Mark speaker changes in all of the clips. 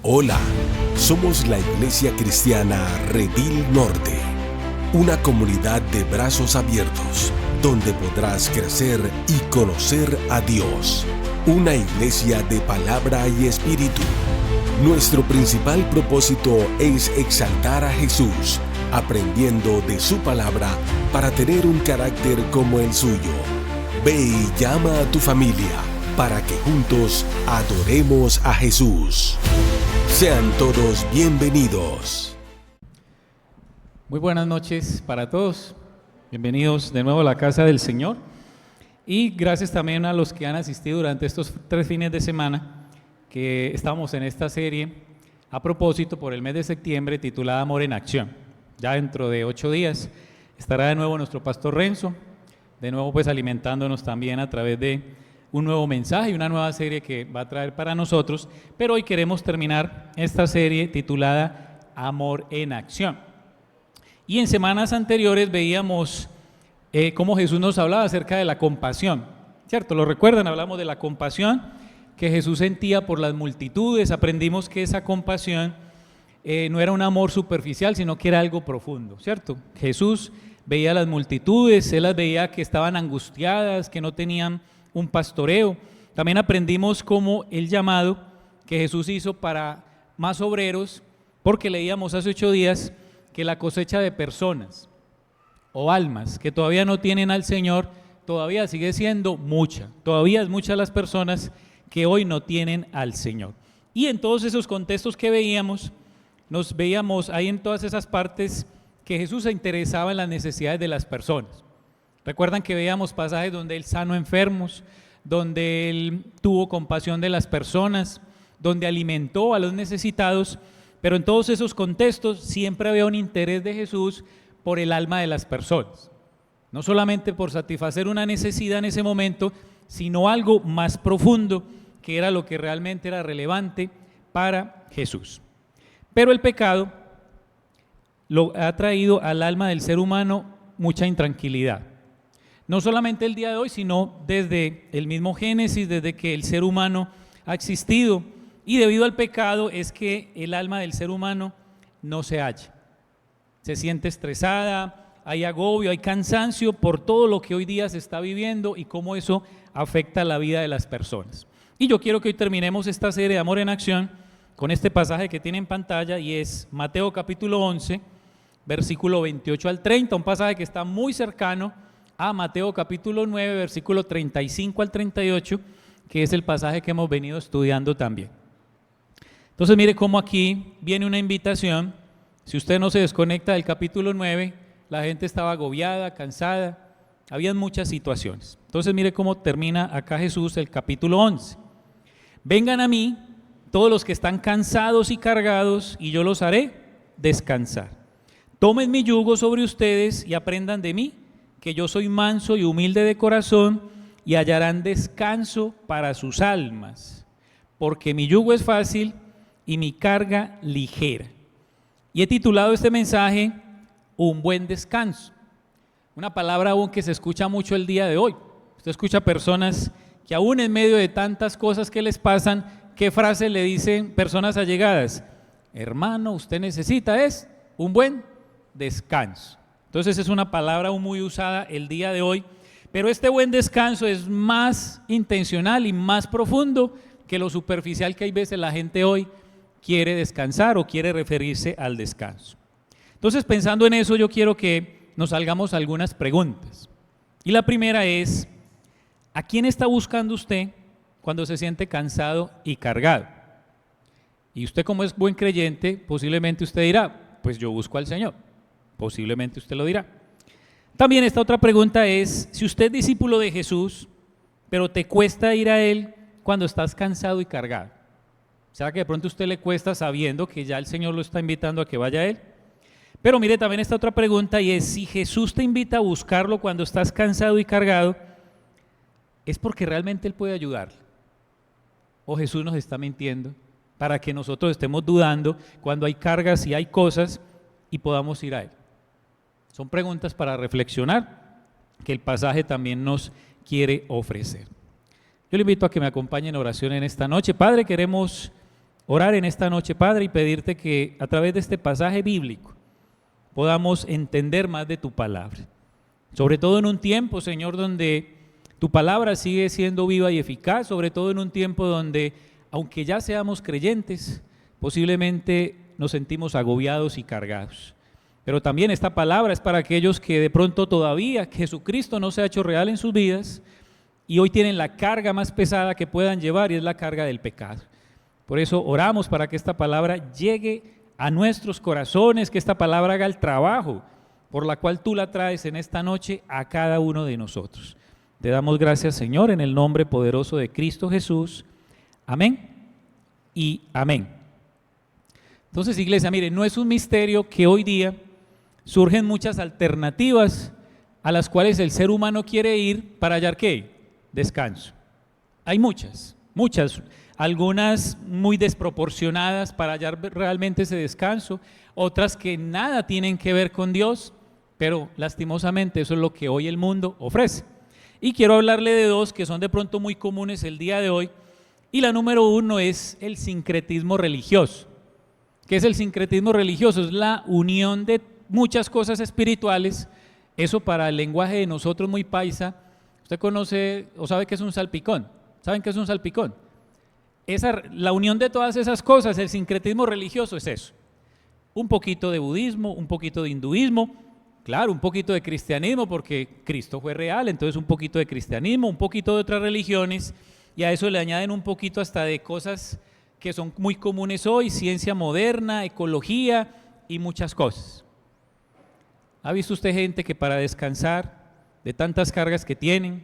Speaker 1: Hola, somos la Iglesia Cristiana Redil Norte, una comunidad de brazos abiertos, donde podrás crecer y conocer a Dios. Una iglesia de palabra y espíritu. Nuestro principal propósito es exaltar a Jesús, aprendiendo de su palabra para tener un carácter como el suyo. Ve y llama a tu familia para que juntos adoremos a Jesús. Sean todos bienvenidos.
Speaker 2: Muy buenas noches para todos. Bienvenidos de nuevo a la casa del Señor. Y gracias también a los que han asistido durante estos 3 fines de semana que estamos en esta serie a propósito por el mes de septiembre titulada Amor en Acción. Ya dentro de 8 días estará de nuevo nuestro pastor Renzo, de nuevo pues alimentándonos también a través de un nuevo mensaje y una nueva serie que va a traer para nosotros, pero hoy queremos terminar esta serie titulada Amor en Acción. Y en semanas anteriores veíamos cómo Jesús nos hablaba acerca de la compasión, ¿cierto? ¿Lo recuerdan? Hablamos de la compasión que Jesús sentía por las multitudes. Aprendimos que esa compasión no era un amor superficial, sino que era algo profundo, ¿cierto? Jesús veía a las multitudes, Él las veía que estaban angustiadas, que no tenían un pastoreo. También aprendimos cómo el llamado que Jesús hizo para más obreros, porque leíamos hace 8 días que la cosecha de personas o almas que todavía no tienen al Señor, todavía sigue siendo mucha, todavía es muchas las personas que hoy no tienen al Señor. Y en todos esos contextos que veíamos, nos veíamos ahí en todas esas partes que Jesús se interesaba en las necesidades de las personas. Recuerdan que veíamos pasajes donde Él sanó enfermos, donde Él tuvo compasión de las personas, donde alimentó a los necesitados, pero en todos esos contextos siempre había un interés de Jesús por el alma de las personas. No solamente por satisfacer una necesidad en ese momento, sino algo más profundo, que era lo que realmente era relevante para Jesús. Pero el pecado lo ha traído al alma del ser humano mucha intranquilidad. No solamente el día de hoy, sino desde el mismo Génesis, desde que el ser humano ha existido. Y debido al pecado es que el alma del ser humano no se halla. Se siente estresada, hay agobio, hay cansancio por todo lo que hoy día se está viviendo y cómo eso afecta la vida de las personas. Y yo quiero que hoy terminemos esta serie de Amor en Acción con este pasaje que tiene en pantalla, y es Mateo capítulo 11, versículo 28 al 30, un pasaje que está muy cercano a Mateo capítulo 9, versículo 35 al 38, que es el pasaje que hemos venido estudiando también. Entonces mire cómo aquí viene una invitación. Si usted no se desconecta del capítulo 9, la gente estaba agobiada, cansada, habían muchas situaciones. Entonces mire cómo termina acá Jesús el capítulo 11. Vengan a mí todos los que están cansados y cargados, y yo los haré descansar. Tomen mi yugo sobre ustedes y aprendan de mí, que yo soy manso y humilde de corazón, y hallarán descanso para sus almas, porque mi yugo es fácil y mi carga ligera. Y he titulado este mensaje Un buen descanso, una palabra aún que se escucha mucho el día de hoy. Usted escucha personas que aún en medio de tantas cosas que les pasan, ¿qué frase le dicen personas allegadas? Hermano, usted necesita un buen descanso. Entonces es una palabra aún muy usada el día de hoy, pero este buen descanso es más intencional y más profundo que lo superficial que hay veces la gente hoy quiere descansar o quiere referirse al descanso. Entonces, pensando en eso, yo quiero que nos hagamos algunas preguntas. Y la primera es, ¿a quién está buscando usted cuando se siente cansado y cargado? Y usted, como es buen creyente, posiblemente usted dirá, pues yo busco al Señor. Posiblemente usted lo dirá. También esta otra pregunta es, si usted es discípulo de Jesús, pero te cuesta ir a Él cuando estás cansado y cargado. ¿Será que de pronto a usted le cuesta sabiendo que ya el Señor lo está invitando a que vaya a Él? Pero mire también esta otra pregunta, y es, si Jesús te invita a buscarlo cuando estás cansado y cargado, ¿es porque realmente Él puede ayudarle? ¿O Jesús nos está mintiendo para que nosotros estemos dudando cuando hay cargas y hay cosas y podamos ir a Él? Son preguntas para reflexionar que el pasaje también nos quiere ofrecer. Yo le invito a que me acompañe en oración en esta noche. Padre, queremos orar en esta noche, Padre, y pedirte que a través de este pasaje bíblico podamos entender más de tu palabra. Sobre todo en un tiempo, Señor, donde tu palabra sigue siendo viva y eficaz, sobre todo en un tiempo donde, aunque ya seamos creyentes, posiblemente nos sentimos agobiados y cargados. Pero también esta palabra es para aquellos que de pronto todavía Jesucristo no se ha hecho real en sus vidas y hoy tienen la carga más pesada que puedan llevar, y es la carga del pecado. Por eso oramos para que esta palabra llegue a nuestros corazones, que esta palabra haga el trabajo por la cual tú la traes en esta noche a cada uno de nosotros. Te damos gracias, Señor, en el nombre poderoso de Cristo Jesús. Amén y amén. Entonces, iglesia, miren, no es un misterio que hoy día surgen muchas alternativas a las cuales el ser humano quiere ir para hallar ¿qué? Descanso. Hay muchas, algunas muy desproporcionadas para hallar realmente ese descanso, otras que nada tienen que ver con Dios, pero lastimosamente eso es lo que hoy el mundo ofrece. Y quiero hablarle de dos que son de pronto muy comunes el día de hoy, y la número uno es el sincretismo religioso. ¿Qué es el sincretismo religioso? Es la unión de muchas cosas espirituales. Eso para el lenguaje de nosotros muy paisa. Usted conoce o sabe qué es un salpicón. ¿Saben qué es un salpicón? La unión de todas esas cosas, el sincretismo religioso es eso. Un poquito de budismo, un poquito de hinduismo, claro, un poquito de cristianismo porque Cristo fue real, entonces un poquito de cristianismo, un poquito de otras religiones, y a eso le añaden un poquito hasta de cosas que son muy comunes hoy, ciencia moderna, ecología y muchas cosas. ¿Ha visto usted gente que para descansar de tantas cargas que tienen,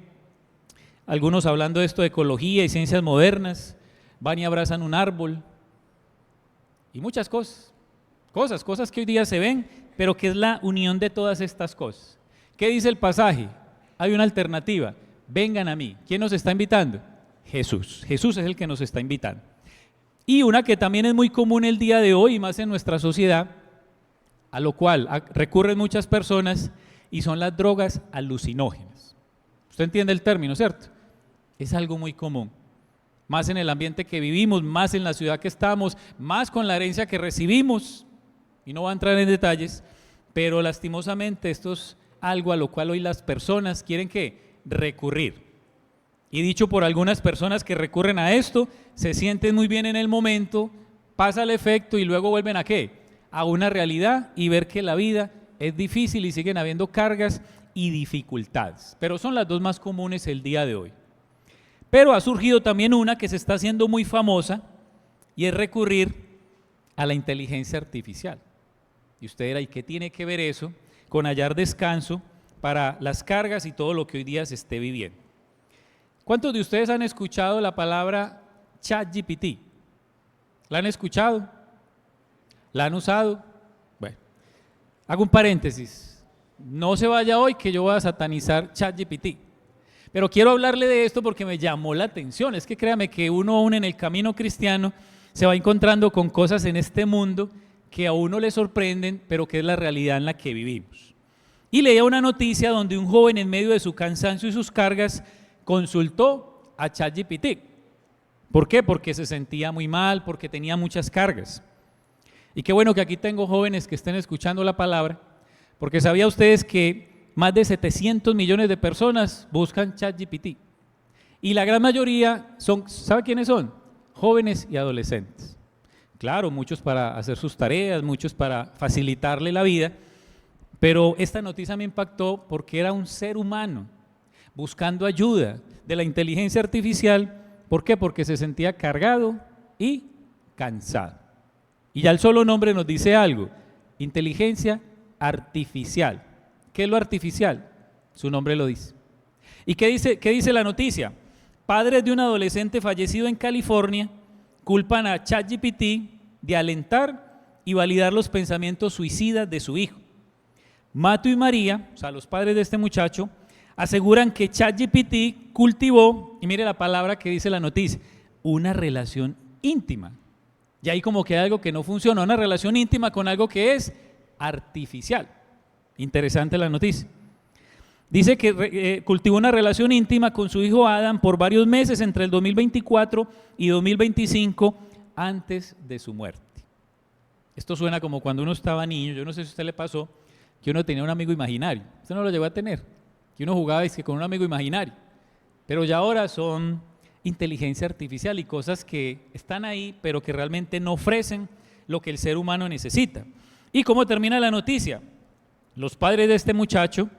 Speaker 2: algunos hablando de esto de ecología y ciencias modernas, van y abrazan un árbol y muchas cosas que hoy día se ven, pero que es la unión de todas estas cosas? ¿Qué dice el pasaje? Hay una alternativa, vengan a mí. ¿Quién nos está invitando? Jesús es el que nos está invitando. Y una que también es muy común el día de hoy, más en nuestra sociedad, a lo cual recurren muchas personas, y son las drogas alucinógenas. Usted entiende el término, ¿cierto? Es algo muy común, más en el ambiente que vivimos, más en la ciudad que estamos, más con la herencia que recibimos, y no voy a entrar en detalles, pero lastimosamente esto es algo a lo cual hoy las personas quieren ¿qué? Recurrir. Y dicho por algunas personas que recurren a esto, se sienten muy bien en el momento, pasa el efecto y luego vuelven ¿a qué? A una realidad y ver que la vida es difícil y siguen habiendo cargas y dificultades. Pero son las dos más comunes el día de hoy. Pero ha surgido también una que se está haciendo muy famosa y es recurrir a la inteligencia artificial. Y usted dirá, ¿y qué tiene que ver eso con hallar descanso para las cargas y todo lo que hoy día se esté viviendo? ¿Cuántos de ustedes han escuchado la palabra ChatGPT? ¿La han escuchado? ¿La han usado? Bueno, hago un paréntesis. No se vaya hoy que yo voy a satanizar ChatGPT. Pero quiero hablarle de esto porque me llamó la atención. Es que créame que uno aún en el camino cristiano se va encontrando con cosas en este mundo que a uno le sorprenden, pero que es la realidad en la que vivimos. Y leía una noticia donde un joven en medio de su cansancio y sus cargas consultó a ChatGPT. ¿Por qué? Porque se sentía muy mal, porque tenía muchas cargas. Y qué bueno que aquí tengo jóvenes que estén escuchando la palabra, porque ¿sabía ustedes que más de 700 millones de personas buscan ChatGPT? Y la gran mayoría son, ¿sabe quiénes son? Jóvenes y adolescentes. Claro, muchos para hacer sus tareas, muchos para facilitarle la vida, pero esta noticia me impactó porque era un ser humano buscando ayuda de la inteligencia artificial. ¿Por qué? Porque se sentía cargado y cansado. Y ya el solo nombre nos dice algo, inteligencia artificial. ¿Qué es lo artificial? Su nombre lo dice. ¿Y qué dice la noticia? Padres de un adolescente fallecido en California culpan a ChatGPT de alentar y validar los pensamientos suicidas de su hijo. Matthew y María, o sea, los padres de este muchacho, aseguran que ChatGPT cultivó, y mire la palabra que dice la noticia, una relación íntima. Y ahí como que hay algo que no funciona, una relación íntima con algo que es artificial. Interesante la noticia. Dice que cultivó una relación íntima con su hijo Adam por varios meses entre el 2024 y 2025 antes de su muerte. Esto suena como cuando uno estaba niño, yo no sé si a usted le pasó, que uno tenía un amigo imaginario. Usted no lo llegó a tener, que uno jugaba con un amigo imaginario. Pero ya ahora son inteligencia artificial y cosas que están ahí, pero que realmente no ofrecen lo que el ser humano necesita. ¿Y cómo termina la noticia? Los padres de este muchacho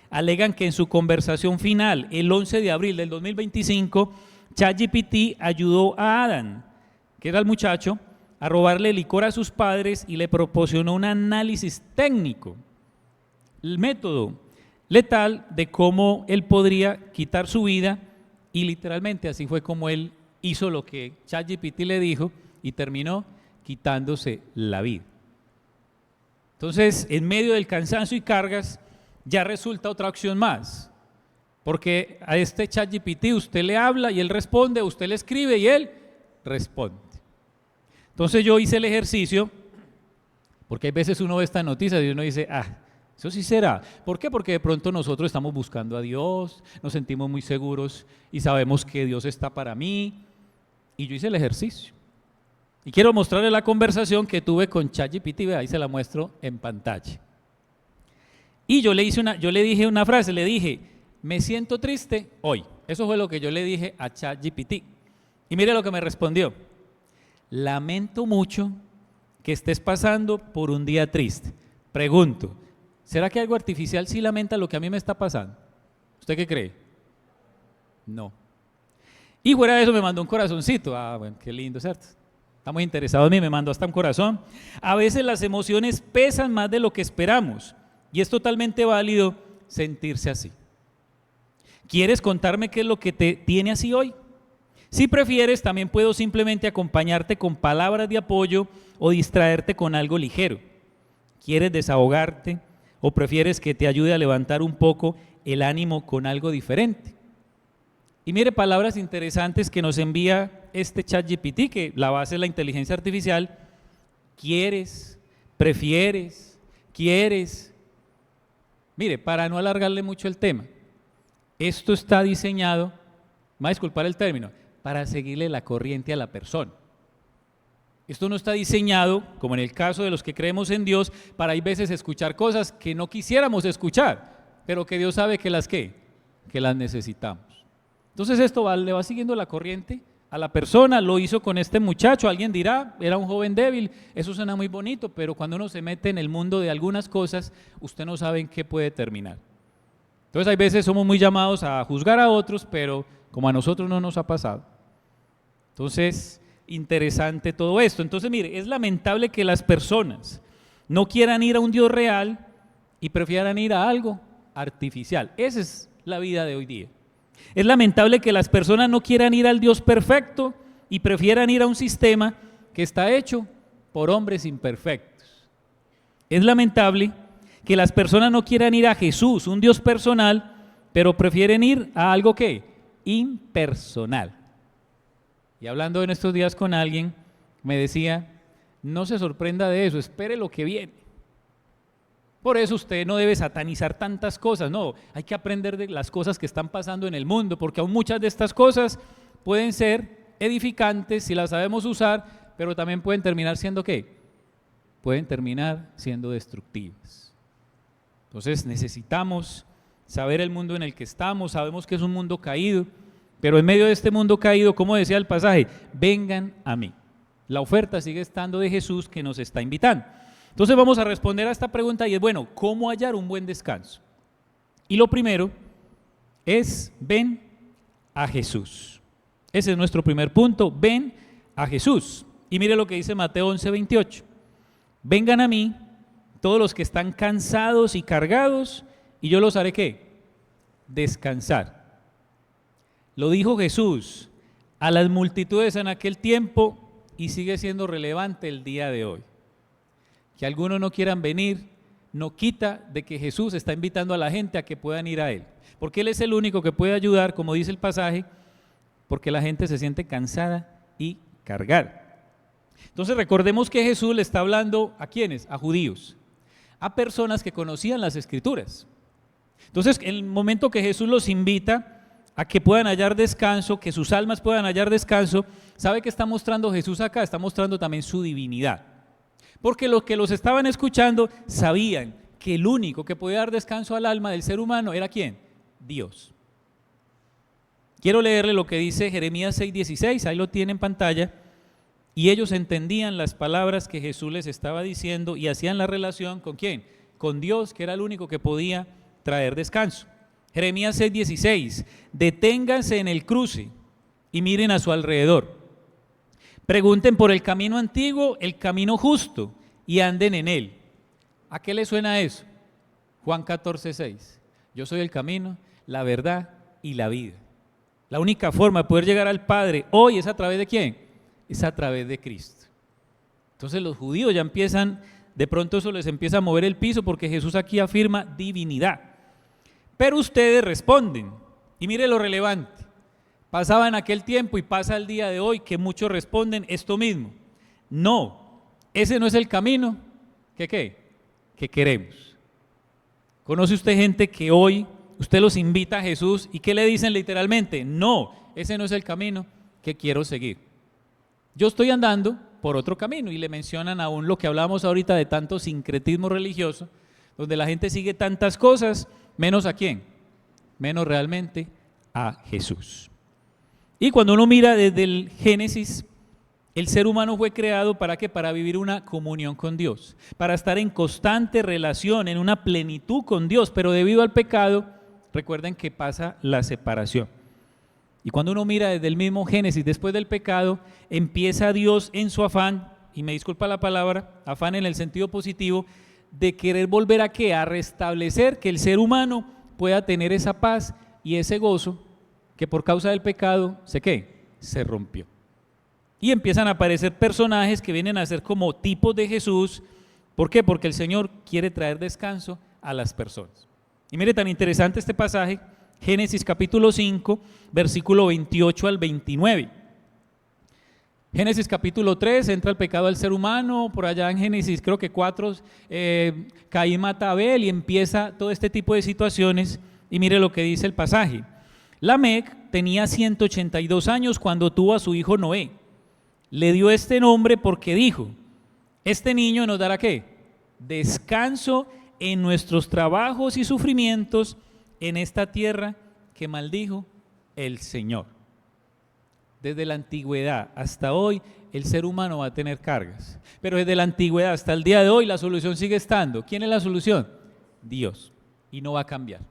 Speaker 2: alegan que en su conversación final, el 11 de abril del 2025, ChatGPT ayudó a Adam, que era el muchacho, a robarle licor a sus padres y le proporcionó un análisis técnico, el método letal de cómo él podría quitar su vida, y literalmente así fue como él hizo lo que ChatGPT le dijo y terminó quitándose la vida. Entonces, en medio del cansancio y cargas, ya resulta otra opción más, porque a este ChatGPT usted le habla y él responde, usted le escribe y él responde. Entonces yo hice el ejercicio, porque hay veces uno ve esta noticia y uno dice, eso sí será. ¿Por qué? Porque de pronto nosotros estamos buscando a Dios, nos sentimos muy seguros y sabemos que Dios está para mí. Y yo hice el ejercicio. Y quiero mostrarle la conversación que tuve con ChatGPT, ahí se la muestro en pantalla. Y yo le dije una frase, le dije, me siento triste hoy. Eso fue lo que yo le dije a ChatGPT. Y mire lo que me respondió. Lamento mucho que estés pasando por un día triste. Pregunto, ¿será que algo artificial sí lamenta lo que a mí me está pasando? ¿Usted qué cree? No. Y fuera de eso me mandó un corazoncito. Bueno, qué lindo, ¿cierto? Está muy interesado en mí, me mandó hasta un corazón. A veces las emociones pesan más de lo que esperamos y es totalmente válido sentirse así. ¿Quieres contarme qué es lo que te tiene así hoy? Si prefieres, también puedo simplemente acompañarte con palabras de apoyo o distraerte con algo ligero. ¿Quieres desahogarte o prefieres que te ayude a levantar un poco el ánimo con algo diferente? Y mire palabras interesantes que nos envía este ChatGPT, que la base es la inteligencia artificial. ¿Quieres? ¿Prefieres? ¿Quieres? Mire, para no alargarle mucho el tema, esto está diseñado, me va a disculpar el término, para seguirle la corriente a la persona. Esto no está diseñado, como en el caso de los que creemos en Dios, para hay veces escuchar cosas que no quisiéramos escuchar, pero que Dios sabe que las necesitamos. Entonces esto le va siguiendo la corriente a la persona. Lo hizo con este muchacho. Alguien dirá, era un joven débil, eso suena muy bonito, pero cuando uno se mete en el mundo de algunas cosas, usted no sabe en qué puede terminar. Entonces hay veces somos muy llamados a juzgar a otros, pero como a nosotros no nos ha pasado. Entonces, interesante todo esto. Entonces, mire, es lamentable que las personas no quieran ir a un Dios real y prefieran ir a algo artificial. Esa es la vida de hoy día. Es lamentable que las personas no quieran ir al Dios perfecto y prefieran ir a un sistema que está hecho por hombres imperfectos. Es lamentable que las personas no quieran ir a Jesús, un Dios personal, pero prefieren ir a algo que impersonal. Y hablando en estos días con alguien, me decía, no se sorprenda de eso, espere lo que viene. Por eso usted no debe satanizar tantas cosas, no, hay que aprender de las cosas que están pasando en el mundo, porque aún muchas de estas cosas pueden ser edificantes si las sabemos usar, pero también pueden terminar siendo ¿qué? Pueden terminar siendo destructivas. Entonces necesitamos saber el mundo en el que estamos, sabemos que es un mundo caído, pero en medio de este mundo caído, como decía el pasaje, vengan a mí. La oferta sigue estando de Jesús que nos está invitando. Entonces vamos a responder a esta pregunta y es, bueno, ¿cómo hallar un buen descanso? Y lo primero es, ven a Jesús. Ese es nuestro primer punto, ven a Jesús. Y mire lo que dice Mateo 11:28. Vengan a mí todos los que están cansados y cargados, y yo los haré ¿qué? Descansar. Lo dijo Jesús a las multitudes en aquel tiempo y sigue siendo relevante el día de hoy. Que algunos no quieran venir no quita de que Jesús está invitando a la gente a que puedan ir a Él, porque Él es el único que puede ayudar, como dice el pasaje, porque la gente se siente cansada y cargada. Entonces recordemos que Jesús le está hablando ¿a quiénes? A judíos, a personas que conocían las Escrituras. Entonces, en el momento que Jesús los invita a que puedan hallar descanso, que sus almas puedan hallar descanso, ¿sabe qué está mostrando Jesús acá? Está mostrando también su divinidad. Porque los que los estaban escuchando sabían que el único que podía dar descanso al alma del ser humano era ¿quién? Dios. Quiero leerle lo que dice Jeremías 6:16, ahí lo tiene en pantalla. Y ellos entendían las palabras que Jesús les estaba diciendo y hacían la relación ¿con quién? Con Dios, que era el único que podía traer descanso. Jeremías 6:16, deténganse en el cruce y miren a su alrededor. Pregunten por el camino antiguo, el camino justo, y anden en él. ¿A qué le suena eso? Juan 14:6, yo soy el camino, la verdad y la vida. La única forma de poder llegar al Padre hoy es a través de ¿quién? Es a través de Cristo. Entonces los judíos ya empiezan, de pronto eso les empieza a mover el piso porque Jesús aquí afirma divinidad. Pero ustedes responden, y mire lo relevante, pasaba en aquel tiempo y pasa el día de hoy que muchos responden esto mismo: no, ese no es el camino que queremos. ¿Conoce usted gente que hoy usted los invita a Jesús y qué le dicen literalmente? No, ese no es el camino que quiero seguir. Yo estoy andando por otro camino, y le mencionan aún lo que hablábamos ahorita de tanto sincretismo religioso, donde la gente sigue tantas cosas, menos ¿a quién? Menos realmente a Jesús. Y cuando uno mira desde el Génesis, el ser humano fue creado ¿para qué? Para vivir una comunión con Dios, para estar en constante relación, en una plenitud con Dios, pero debido al pecado, recuerden que pasa la separación. Y cuando uno mira desde el mismo Génesis, después del pecado, empieza Dios en su afán, y me disculpa la palabra, afán en el sentido positivo, de querer volver ¿a qué? A restablecer que el ser humano pueda tener esa paz y ese gozo que por causa del pecado se rompió. Y empiezan a aparecer personajes que vienen a ser como tipos de Jesús. ¿Por qué? Porque el Señor quiere traer descanso a las personas. Y mire tan interesante este pasaje, Génesis capítulo 5, versículo 28 al 29. Génesis capítulo 3, entra el pecado al ser humano, por allá en Génesis creo que 4, Caín mata a Abel y empieza todo este tipo de situaciones, y mire lo que dice el pasaje. Lamec tenía 182 años cuando tuvo a su hijo Noé. Le dio este nombre porque dijo, este niño nos dará ¿qué? Descanso en nuestros trabajos y sufrimientos en esta tierra que maldijo el Señor. Desde la antigüedad hasta hoy el ser humano va a tener cargas, pero desde la antigüedad hasta el día de hoy la solución sigue estando. ¿Quién es la solución? Dios, y no va a cambiar.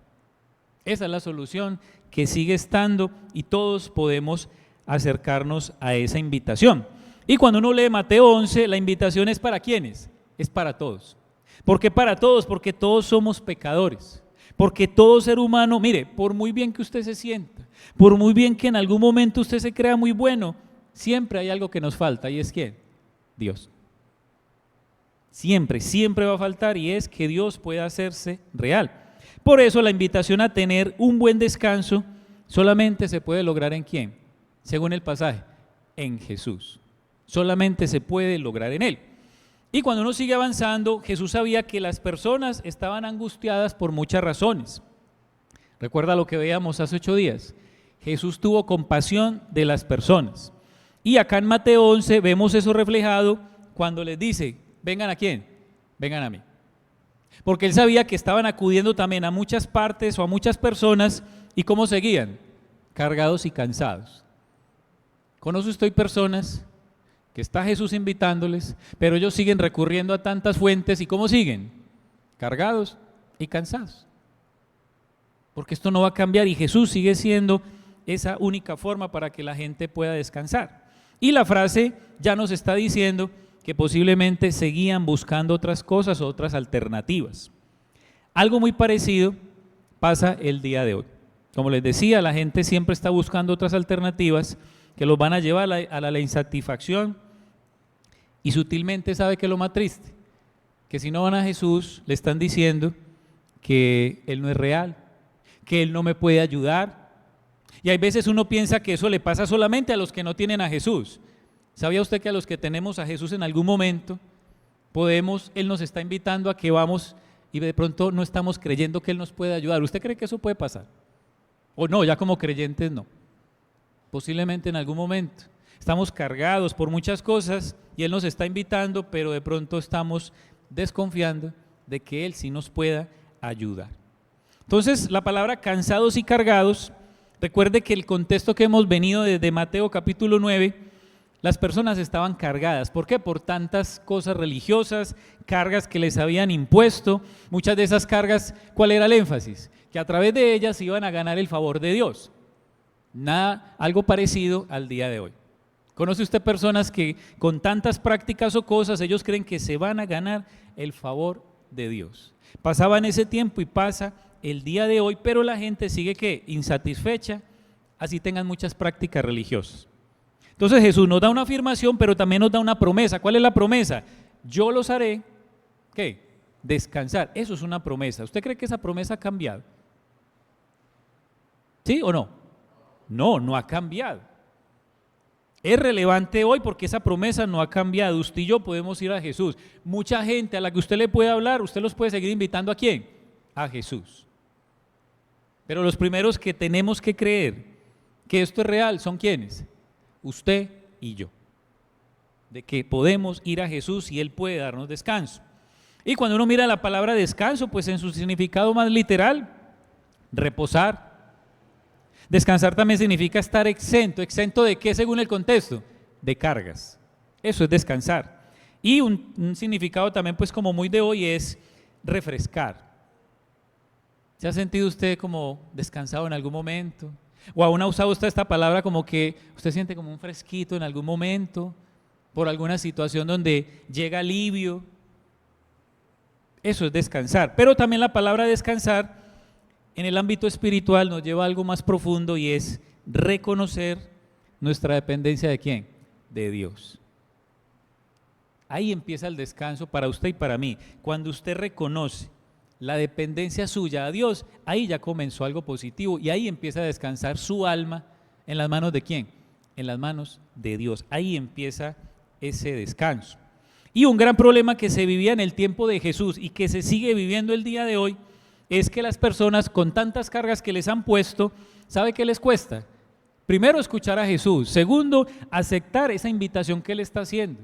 Speaker 2: Esa es la solución que sigue estando y todos podemos acercarnos a esa invitación. Y cuando uno lee Mateo 11, la invitación es ¿para quiénes? Es para todos. ¿Por qué para todos? Porque todos somos pecadores. Porque todo ser humano, mire, por muy bien que usted se sienta, por muy bien que en algún momento usted se crea muy bueno, siempre hay algo que nos falta, y es ¿quién? Dios. Siempre va a faltar, y es que Dios pueda hacerse real. Por eso la invitación a tener un buen descanso solamente se puede lograr ¿en quién? Según el pasaje, en Jesús. Solamente se puede lograr en Él. Y cuando uno sigue avanzando, Jesús sabía que las personas estaban angustiadas por muchas razones. Recuerda lo que veíamos hace 8 días. Jesús tuvo compasión de las personas. Y acá en Mateo 11 vemos eso reflejado cuando les dice, ¿vengan a quién? Vengan a mí. Porque Él sabía que estaban acudiendo también a muchas partes o a muchas personas, ¿y cómo seguían? Cargados y cansados. ¿Conoce usted personas que está Jesús invitándoles, pero ellos siguen recurriendo a tantas fuentes, y cómo siguen? Cargados y cansados. Porque esto no va a cambiar y Jesús sigue siendo esa única forma para que la gente pueda descansar. Y la frase ya nos está diciendo que posiblemente seguían buscando otras cosas, otras alternativas. Algo muy parecido pasa el día de hoy. Como les decía, la gente siempre está buscando otras alternativas que los van a llevar a la insatisfacción, y sutilmente sabe que es lo más triste, que si no van a Jesús le están diciendo que Él no es real, que Él no me puede ayudar. Y hay veces uno piensa que eso le pasa solamente a los que no tienen a Jesús. ¿Sabía usted que a los que tenemos a Jesús en algún momento Él nos está invitando a que vamos y de pronto no estamos creyendo que Él nos puede ayudar? ¿Usted cree que eso puede pasar? O no, ya como creyentes no. Posiblemente en algún momento. Estamos cargados por muchas cosas y Él nos está invitando, pero de pronto estamos desconfiando de que Él sí nos pueda ayudar. Entonces, la palabra cansados y cargados, recuerde que el contexto que hemos venido desde Mateo capítulo 9, las personas estaban cargadas. ¿Por qué? Por tantas cosas religiosas, cargas que les habían impuesto. Muchas de esas cargas, ¿cuál era el énfasis? Que a través de ellas iban a ganar el favor de Dios. Nada, algo parecido al día de hoy. ¿Conoce usted personas que con tantas prácticas o cosas, ellos creen que se van a ganar el favor de Dios? Pasaban ese tiempo y pasa el día de hoy, pero la gente sigue ¿qué? Insatisfecha, así tengan muchas prácticas religiosas. Entonces Jesús nos da una afirmación, pero también nos da una promesa. ¿Cuál es la promesa? Yo los haré, ¿qué? Descansar. Eso es una promesa. ¿Usted cree que esa promesa ha cambiado? ¿Sí o no? No, no ha cambiado. Es relevante hoy porque esa promesa no ha cambiado. Usted y yo podemos ir a Jesús. Mucha gente a la que usted le puede hablar, usted los puede seguir invitando ¿a quién? A Jesús. Pero los primeros que tenemos que creer que esto es real son ¿quiénes? Usted y yo. De que podemos ir a Jesús y Él puede darnos descanso. Y cuando uno mira la palabra descanso, pues en su significado más literal, reposar. Descansar también significa estar exento. ¿Exento de qué según el contexto? De cargas. Eso es descansar. Y un significado también pues como muy de hoy es refrescar. ¿Se ha sentido usted como descansado en algún momento? ¿O aún ha usado usted esta palabra como que usted siente como un fresquito en algún momento? Por alguna situación donde llega alivio. Eso es descansar. Pero también la palabra descansar en el ámbito espiritual nos lleva a algo más profundo y es reconocer nuestra dependencia ¿de quién? De Dios. Ahí empieza el descanso para usted y para mí. Cuando usted reconoce la dependencia suya a Dios, ahí ya comenzó algo positivo y ahí empieza a descansar su alma en las manos ¿de quién? En las manos de Dios. Ahí empieza ese descanso. Y un gran problema que se vivía en el tiempo de Jesús y que se sigue viviendo el día de hoy es que las personas con tantas cargas que les han puesto, ¿sabe qué les cuesta? Primero, escuchar a Jesús. Segundo, aceptar esa invitación que Él está haciendo.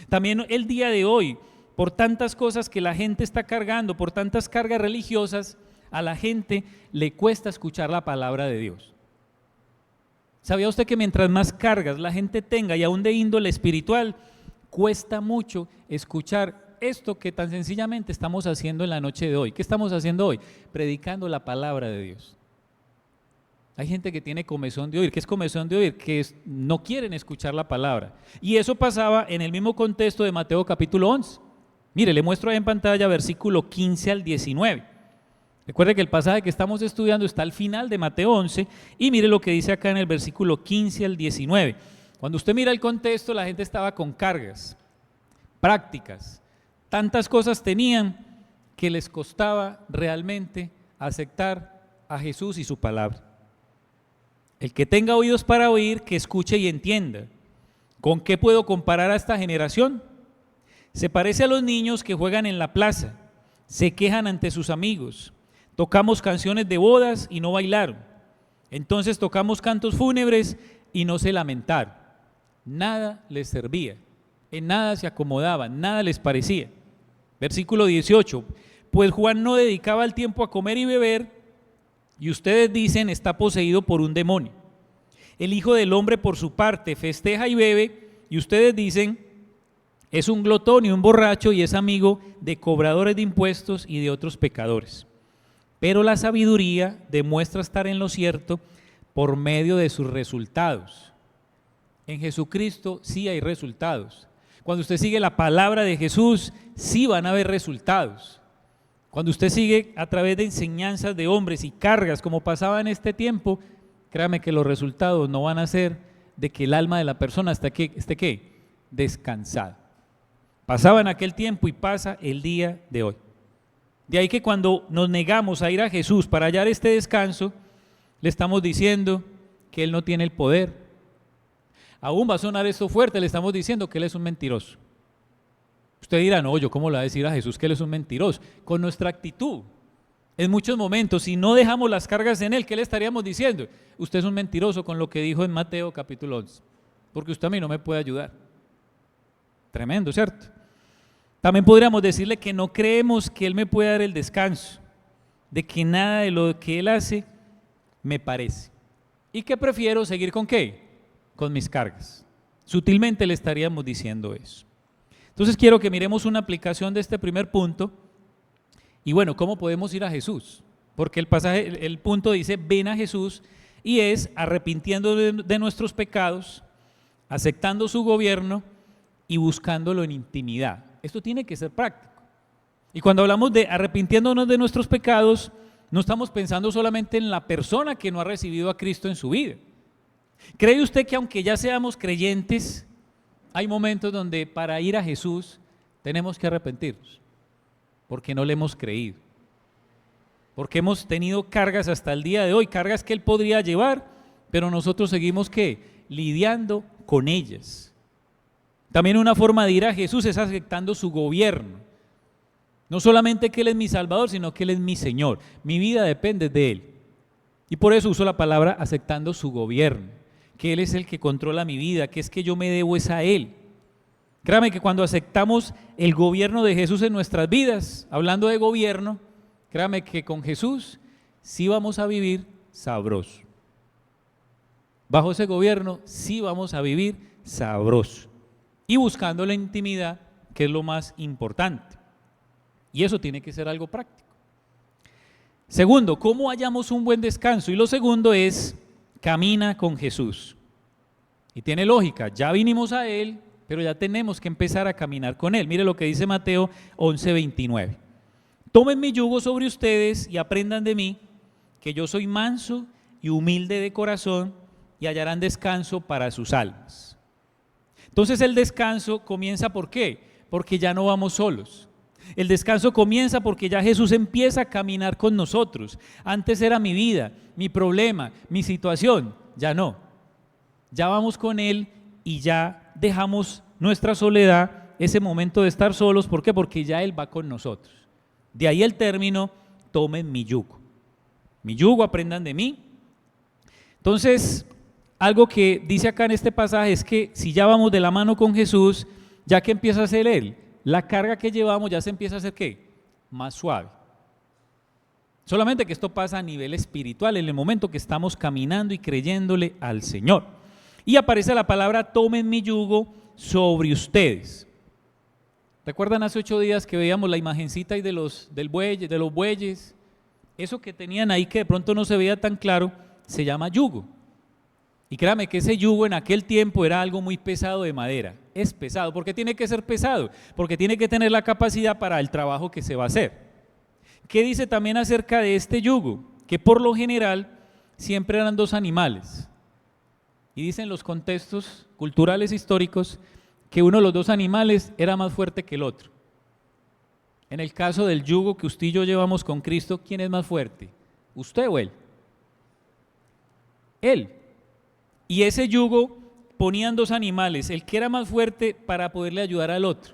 Speaker 2: También el día de hoy, por tantas cosas que la gente está cargando, por tantas cargas religiosas, a la gente le cuesta escuchar la palabra de Dios. ¿Sabía usted que mientras más cargas la gente tenga, y aún de índole espiritual, cuesta mucho escuchar esto que tan sencillamente estamos haciendo en la noche de hoy? ¿Qué estamos haciendo hoy? Predicando la palabra de Dios. Hay gente que tiene comezón de oír. ¿Qué es comezón de oír? Que no quieren escuchar la palabra. Y eso pasaba en el mismo contexto de Mateo capítulo 11. Mire, le muestro ahí en pantalla versículo 15 al 19. Recuerde que el pasaje que estamos estudiando está al final de Mateo 11 y mire lo que dice acá en el versículo 15 al 19. Cuando usted mira el contexto, la gente estaba con cargas, prácticas, tantas cosas tenían que les costaba realmente aceptar a Jesús y su palabra. El que tenga oídos para oír, que escuche y entienda. ¿Con qué puedo comparar a esta generación? Se parece a los niños que juegan en la plaza, se quejan ante sus amigos. Tocamos canciones de bodas y no bailaron. Entonces tocamos cantos fúnebres y no se lamentaron. Nada les servía, en nada se acomodaban, nada les parecía. Versículo 18, pues Juan no dedicaba el tiempo a comer y beber, y ustedes dicen está poseído por un demonio. El Hijo del Hombre por su parte festeja y bebe, y ustedes dicen es un glotón y un borracho y es amigo de cobradores de impuestos y de otros pecadores. Pero la sabiduría demuestra estar en lo cierto por medio de sus resultados. En Jesucristo sí hay resultados. Cuando usted sigue la palabra de Jesús, sí van a haber resultados. Cuando usted sigue a través de enseñanzas de hombres y cargas como pasaba en este tiempo, créame que los resultados no van a ser de que el alma de la persona esté ¿qué? Descansada. Pasaba en aquel tiempo y pasa el día de hoy. De ahí que cuando nos negamos a ir a Jesús para hallar este descanso, le estamos diciendo que Él no tiene el poder. Aún va a sonar esto fuerte, le estamos diciendo que Él es un mentiroso. Usted dirá, no, yo cómo le voy a decir a Jesús que Él es un mentiroso. Con nuestra actitud, En muchos momentos, si no dejamos las cargas en Él, ¿qué le estaríamos diciendo? Usted es un mentiroso con lo que dijo en Mateo capítulo 11, porque usted a mí no me puede ayudar. Tremendo, ¿cierto? También podríamos decirle que no creemos que Él me pueda dar el descanso, de que nada de lo que Él hace me parece. Y que prefiero seguir ¿con qué? Con mis cargas. Sutilmente le estaríamos diciendo eso. Entonces quiero que miremos una aplicación de este primer punto. Y bueno, ¿cómo podemos ir a Jesús? Porque el pasaje, el punto dice, ven a Jesús, y es arrepintiendo de nuestros pecados, aceptando su gobierno y buscándolo en intimidad. Esto tiene que ser práctico. Y cuando hablamos de arrepintiéndonos de nuestros pecados, no estamos pensando solamente en la persona que no ha recibido a Cristo en su vida. ¿Cree usted que aunque ya seamos creyentes, hay momentos donde para ir a Jesús tenemos que arrepentirnos? Porque no le hemos creído. Porque hemos tenido cargas hasta el día de hoy, cargas que Él podría llevar, pero nosotros seguimos ¿qué? Lidiando con ellas. También una forma de ir a Jesús es aceptando su gobierno. No solamente que Él es mi Salvador, sino que Él es mi Señor. Mi vida depende de Él. Y por eso uso la palabra aceptando su gobierno, que Él es el que controla mi vida, que es que yo me debo es a Él. Créame que cuando aceptamos el gobierno de Jesús en nuestras vidas, hablando de gobierno, créame que con Jesús sí vamos a vivir sabroso. Bajo ese gobierno sí vamos a vivir sabroso. Y buscando la intimidad, que es lo más importante. Y eso tiene que ser algo práctico. Segundo, ¿cómo hallamos un buen descanso? Y lo segundo es, camina con Jesús. Y tiene lógica, ya vinimos a Él, pero ya tenemos que empezar a caminar con Él. Mire lo que dice Mateo 11:29. Tomen mi yugo sobre ustedes y aprendan de mí, que yo soy manso y humilde de corazón, y hallarán descanso para sus almas. Entonces el descanso comienza ¿por qué? Porque ya no vamos solos. El descanso comienza porque ya Jesús empieza a caminar con nosotros. Antes era mi vida, mi problema, mi situación, ya no. Ya vamos con Él y ya dejamos nuestra soledad, ese momento de estar solos. ¿Por qué? Porque ya Él va con nosotros. De ahí el término, tomen mi yugo. Mi yugo, aprendan de mí. Entonces, algo que dice acá en este pasaje es que si ya vamos de la mano con Jesús, ya que empieza a ser Él, la carga que llevamos ya se empieza a hacer ¿qué? Más suave. Solamente que esto pasa a nivel espiritual, en el momento que estamos caminando y creyéndole al Señor. Y aparece la palabra, tomen mi yugo sobre ustedes. ¿Recuerdan hace 8 días que veíamos la imagencita ahí de los bueyes? Eso que tenían ahí que de pronto no se veía tan claro, se llama yugo. Y créame que ese yugo en aquel tiempo era algo muy pesado de madera. Es pesado. ¿Por qué tiene que ser pesado? Porque tiene que tener la capacidad para el trabajo que se va a hacer. ¿Qué dice también acerca de este yugo? Que por lo general siempre eran 2 animales. Y dicen los contextos culturales históricos que uno de los 2 animales era más fuerte que el otro. En el caso del yugo que usted y yo llevamos con Cristo, ¿quién es más fuerte? ¿Usted o Él? Él. Y ese yugo ponían 2 animales, el que era más fuerte para poderle ayudar al otro,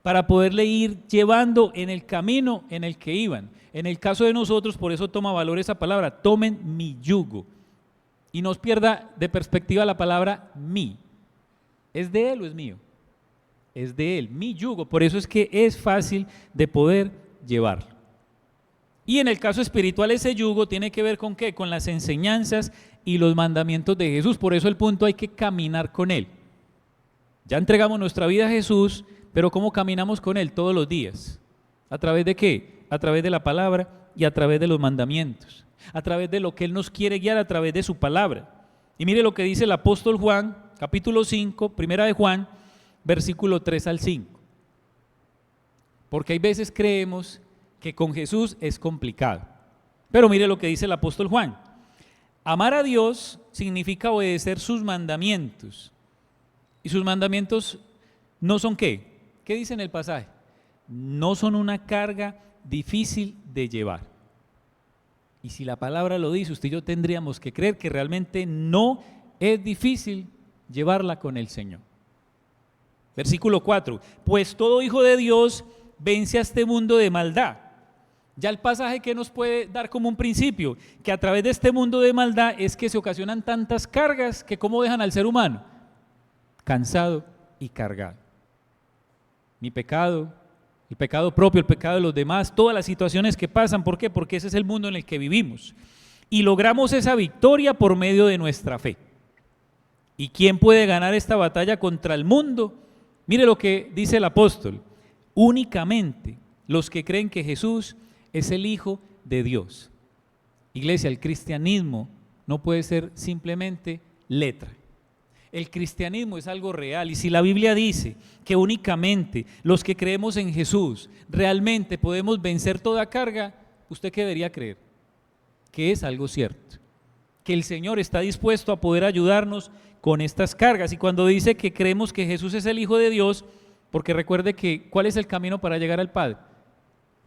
Speaker 2: para poderle ir llevando en el camino en el que iban. En el caso de nosotros, por eso toma valor esa palabra, tomen mi yugo. Y no os pierda de perspectiva la palabra mi. ¿Es de Él o es mío? Es de Él, mi yugo. Por eso es que es fácil de poder llevarlo. Y en el caso espiritual ese yugo tiene que ver con ¿qué? Con las enseñanzas y los mandamientos de Jesús. Por eso el punto, hay que caminar con Él. Ya entregamos nuestra vida a Jesús, pero ¿cómo caminamos con Él todos los días? ¿A través de qué? A través de la palabra y a través de los mandamientos. A través de lo que Él nos quiere guiar, a través de su palabra. Y mire lo que dice el apóstol Juan, capítulo 5, primera de Juan, versículo 3 al 5. Porque hay veces creemos que con Jesús es complicado. Pero mire lo que dice el apóstol Juan. Amar a Dios significa obedecer sus mandamientos. Y sus mandamientos no son ¿qué? ¿Qué dice en el pasaje? No son una carga difícil de llevar. Y si la palabra lo dice, usted y yo tendríamos que creer que realmente no es difícil llevarla con el Señor. Versículo 4. Pues todo hijo de Dios vence a este mundo de maldad. Ya el pasaje que nos puede dar como un principio, que a través de este mundo de maldad es que se ocasionan tantas cargas que ¿cómo dejan al ser humano? Cansado y cargado. Mi pecado, el pecado propio, el pecado de los demás, todas las situaciones que pasan, ¿por qué? Porque ese es el mundo en el que vivimos. Y logramos esa victoria por medio de nuestra fe. ¿Y quién puede ganar esta batalla contra el mundo? Mire lo que dice el apóstol: únicamente los que creen que Jesús es el Hijo de Dios. Iglesia, el cristianismo no puede ser simplemente letra. El cristianismo es algo real, y si la Biblia dice que únicamente los que creemos en Jesús realmente podemos vencer toda carga, ¿usted qué debería creer? Que es algo cierto, que el Señor está dispuesto a poder ayudarnos con estas cargas. Y cuando dice que creemos que Jesús es el Hijo de Dios, porque recuerde que ¿cuál es el camino para llegar al Padre?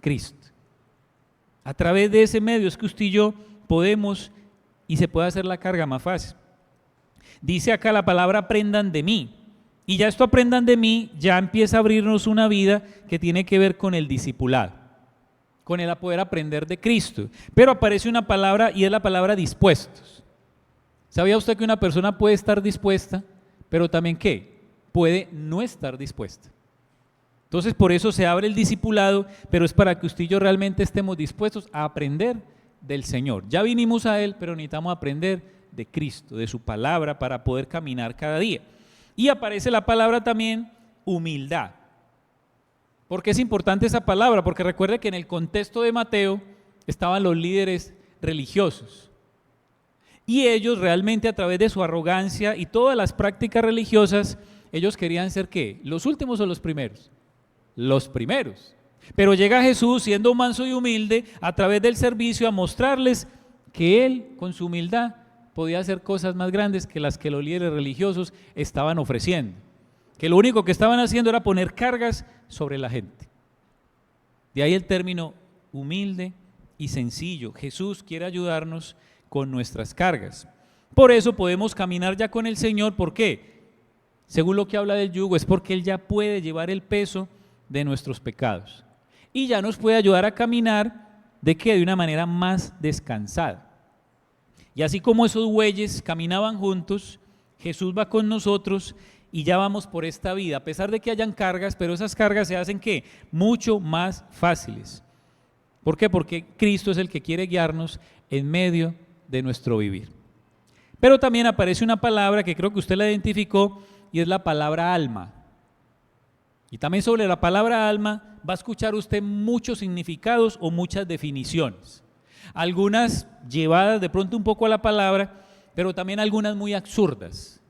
Speaker 2: Cristo. A través de ese medio es que usted y yo podemos y se puede hacer la carga más fácil. Dice acá la palabra aprendan de mí, y ya esto aprendan de mí ya empieza a abrirnos una vida que tiene que ver con el discipulado, con el poder aprender de Cristo. Pero aparece una palabra y es la palabra dispuestos. ¿Sabía usted que una persona puede estar dispuesta, pero también ¿qué? Puede no estar dispuesta. Entonces por eso se abre el discipulado, pero es para que usted y yo realmente estemos dispuestos a aprender del Señor. Ya vinimos a Él, pero necesitamos aprender de Cristo, de su palabra, para poder caminar cada día. Y aparece la palabra también humildad. ¿Por qué es importante esa palabra? Porque recuerde que en el contexto de Mateo estaban los líderes religiosos. Y ellos realmente, a través de su arrogancia y todas las prácticas religiosas, ellos querían ser ¿qué? ¿Los últimos o los primeros? Los primeros. Pero llega Jesús siendo manso y humilde a través del servicio a mostrarles que Él con su humildad podía hacer cosas más grandes que las que los líderes religiosos estaban ofreciendo, que lo único que estaban haciendo era poner cargas sobre la gente. De ahí el término humilde y sencillo. Jesús quiere ayudarnos con nuestras cargas. Por eso podemos caminar ya con el Señor. ¿Por qué? Según lo que habla del yugo, es porque Él ya puede llevar el peso de nuestros pecados y ya nos puede ayudar a caminar ¿de qué? De una manera más descansada. Y así como esos bueyes caminaban juntos, Jesús va con nosotros y ya vamos por esta vida, a pesar de que hayan cargas, pero esas cargas se hacen ¿qué? Mucho más fáciles. ¿Por qué? Porque Cristo es el que quiere guiarnos en medio de nuestro vivir. Pero también aparece una palabra que creo que usted la identificó, y es la palabra alma. Y también sobre la palabra alma va a escuchar usted muchos significados o muchas definiciones. Algunas llevadas de pronto un poco a la palabra, pero también algunas muy absurdas.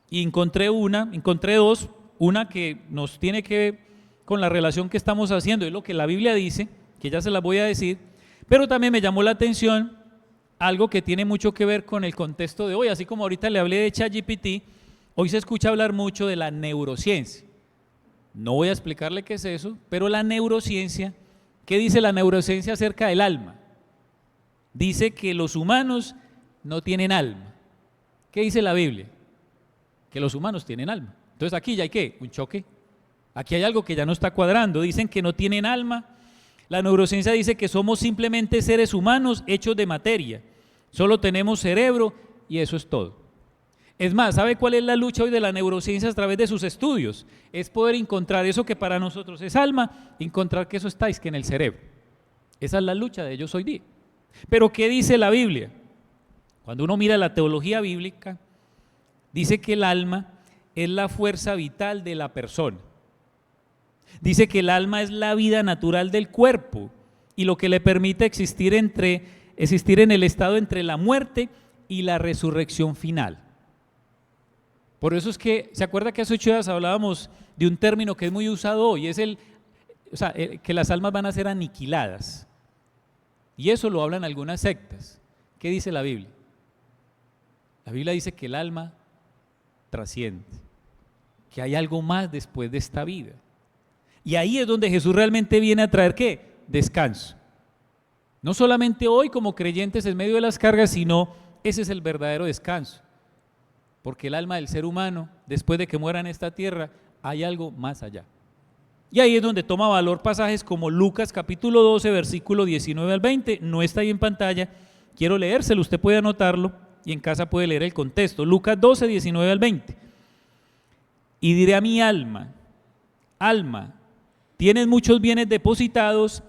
Speaker 2: Y encontré dos, una que nos tiene que ver con la relación que estamos haciendo, es lo que la Biblia dice, que ya se las voy a decir, pero también me llamó la atención algo que tiene mucho que ver con el contexto de hoy. Así como ahorita le hablé de ChatGPT, hoy se escucha hablar mucho de la neurociencia. No voy a explicarle qué es eso, pero la neurociencia, ¿qué dice la neurociencia acerca del alma? Dice que los humanos no tienen alma. ¿Qué dice la Biblia? Que los humanos tienen alma. Entonces aquí ya hay ¿qué? Un choque. Aquí hay algo que ya no está cuadrando. Dicen que no tienen alma. La neurociencia dice que somos simplemente seres humanos hechos de materia. Solo tenemos cerebro y eso es todo. Es más, ¿sabe cuál es la lucha hoy de la neurociencia a través de sus estudios? Es poder encontrar eso que para nosotros es alma, encontrar que eso está que en el cerebro. Esa es la lucha de ellos hoy día. Pero ¿qué dice la Biblia? Cuando uno mira la teología bíblica, dice que el alma es la fuerza vital de la persona. Dice que el alma es la vida natural del cuerpo y lo que le permite existir en el estado entre la muerte y la resurrección final. Por eso es que, ¿se acuerda que hace 8 días hablábamos de un término que es muy usado hoy? Es que las almas van a ser aniquiladas. Y eso lo hablan algunas sectas. ¿Qué dice la Biblia? La Biblia dice que el alma trasciende, que hay algo más después de esta vida. Y ahí es donde Jesús realmente viene a traer ¿qué? Descanso. No solamente hoy como creyentes en medio de las cargas, sino ese es el verdadero descanso. Porque el alma del ser humano, después de que muera en esta tierra, hay algo más allá. Y ahí es donde toma valor pasajes como Lucas capítulo 12, versículo 19 al 20. No está ahí en pantalla, quiero leérselo, usted puede anotarlo y en casa puede leer el contexto. Lucas 12, 19 al 20. Y diré a mi alma, alma, tienes muchos bienes depositados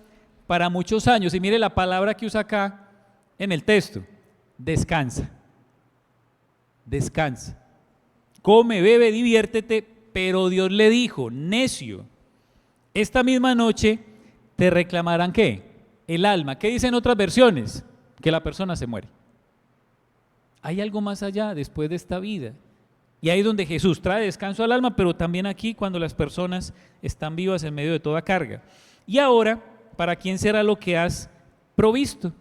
Speaker 2: para muchos años. Y mire la palabra que usa acá en el texto, descansa, descansa. Come, bebe, diviértete, pero Dios le dijo, necio, esta misma noche te reclamarán ¿qué? El alma. ¿Qué dicen otras versiones? Que la persona se muere. Hay algo más allá después de esta vida. Y ahí es donde Jesús trae descanso al alma, pero también aquí cuando las personas están vivas en medio de toda carga. Y ahora, ¿para quién será lo que has provisto?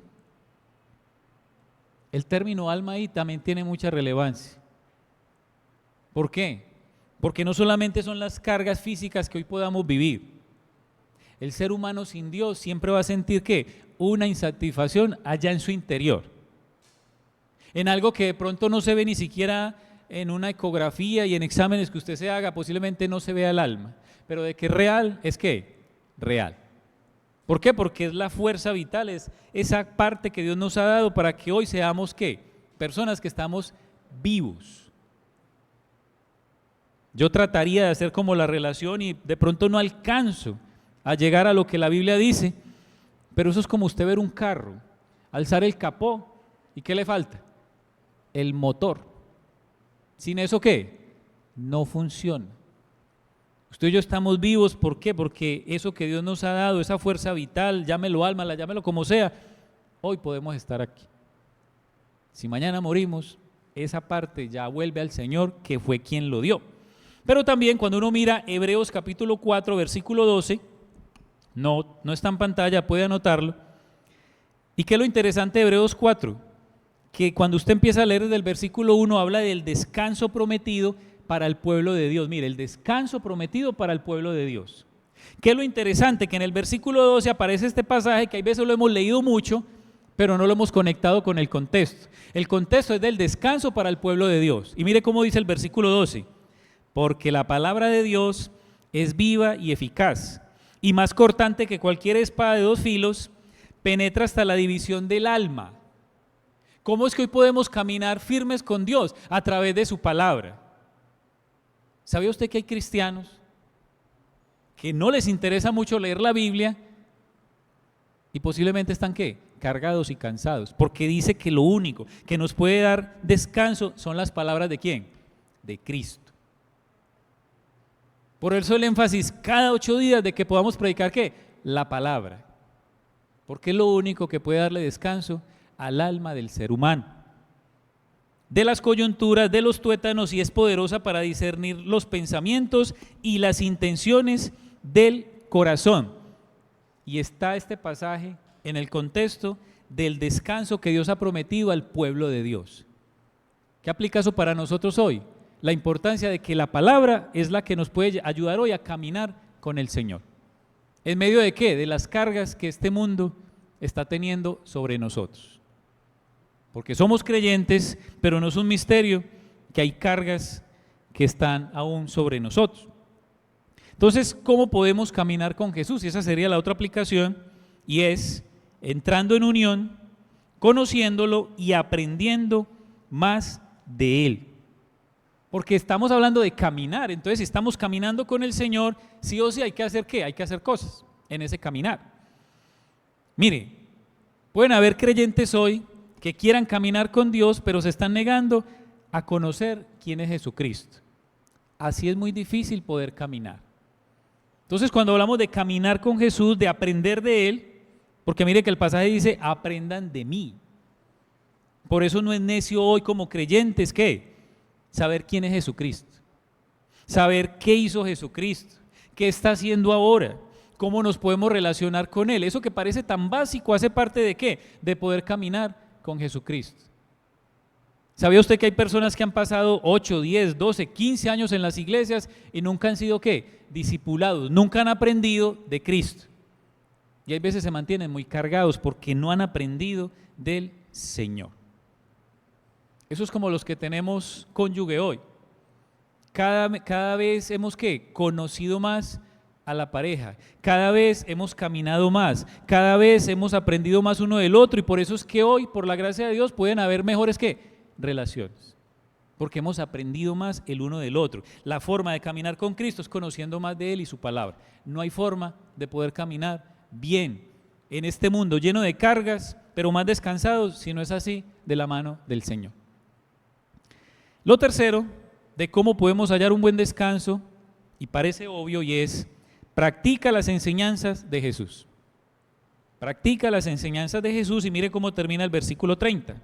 Speaker 2: El término alma ahí también tiene mucha relevancia. ¿Por qué? Porque no solamente son las cargas físicas que hoy podamos vivir. El ser humano sin Dios siempre va a sentir ¿qué? Una insatisfacción allá en su interior. En algo que de pronto no se ve ni siquiera en una ecografía y en exámenes que usted se haga, posiblemente no se vea el alma. Pero de que es real, es ¿qué? Real. ¿Por qué? Porque es la fuerza vital, es esa parte que Dios nos ha dado para que hoy seamos ¿qué? Personas que estamos vivos. Yo trataría de hacer como la relación y de pronto no alcanzo a llegar a lo que la Biblia dice, pero eso es como usted ver un carro, alzar el capó, ¿y qué le falta? El motor. Sin eso, ¿qué? No funciona. Usted y yo estamos vivos, ¿por qué? Porque eso que Dios nos ha dado, esa fuerza vital, llámelo alma, llámelo como sea, hoy podemos estar aquí. Si mañana morimos, esa parte ya vuelve al Señor, que fue quien lo dio. Pero también cuando uno mira Hebreos capítulo 4, versículo 12, no está en pantalla, puede anotarlo. ¿Y qué es lo interesante de Hebreos 4? Que cuando usted empieza a leer desde el versículo 1 habla del descanso prometido para el pueblo de Dios. Mire, el descanso prometido para el pueblo de Dios. ¿Qué es lo interesante? Que en el versículo 12 aparece este pasaje que hay veces lo hemos leído mucho, pero no lo hemos conectado con el contexto. El contexto es del descanso para el pueblo de Dios. Y mire cómo dice el versículo 12. Porque la palabra de Dios es viva y eficaz, y más cortante que cualquier espada de dos filos, penetra hasta la división del alma. ¿Cómo es que hoy podemos caminar firmes con Dios? A través de su palabra. ¿Sabía usted que hay cristianos que no les interesa mucho leer la Biblia y posiblemente están ¿qué? Cargados y cansados? Porque dice que lo único que nos puede dar descanso son las palabras ¿de quién? De Cristo. Por eso el énfasis cada 8 días de que podamos predicar ¿qué? La palabra. Porque es lo único que puede darle descanso al alma del ser humano. De las coyunturas, de los tuétanos, y es poderosa para discernir los pensamientos y las intenciones del corazón. Y está este pasaje en el contexto del descanso que Dios ha prometido al pueblo de Dios. ¿Qué aplica eso para nosotros hoy? La importancia de que la palabra es la que nos puede ayudar hoy a caminar con el Señor. ¿En medio de qué? De las cargas que este mundo está teniendo sobre nosotros. Porque somos creyentes, pero no es un misterio que hay cargas que están aún sobre nosotros. Entonces, ¿cómo podemos caminar con Jesús? Y esa sería la otra aplicación, y es entrando en unión, conociéndolo y aprendiendo más de Él. Porque estamos hablando de caminar, entonces si estamos caminando con el Señor, sí o sí hay que hacer ¿qué? Hay que hacer cosas en ese caminar. Mire, pueden haber creyentes hoy que quieran caminar con Dios, pero se están negando a conocer quién es Jesucristo. Así es muy difícil poder caminar. Entonces cuando hablamos de caminar con Jesús, de aprender de Él, porque mire que el pasaje dice, aprendan de mí. Por eso no es necio hoy como creyentes, ¿qué? Saber quién es Jesucristo, saber qué hizo Jesucristo, qué está haciendo ahora, cómo nos podemos relacionar con Él. Eso que parece tan básico hace parte de ¿qué? De poder caminar con Jesucristo. ¿Sabía usted que hay personas que han pasado 8, 10, 12, 15 años en las iglesias y nunca han sido ¿qué? Discipulados, nunca han aprendido de Cristo? Y hay veces se mantienen muy cargados porque no han aprendido del Señor. Eso es como los que tenemos cónyuge hoy. Cada vez hemos ¿qué? Conocido más a la pareja, cada vez hemos caminado más, cada vez hemos aprendido más uno del otro y por eso es que hoy, por la gracia de Dios, pueden haber mejores relaciones, porque hemos aprendido más el uno del otro. La forma de caminar con Cristo es conociendo más de Él y su palabra. No hay forma de poder caminar bien en este mundo lleno de cargas, pero más descansados, si no es así, de la mano del Señor. Lo tercero, de cómo podemos hallar un buen descanso, y parece obvio, y es: practica las enseñanzas de Jesús. Practica las enseñanzas de Jesús y mire cómo termina el versículo 30.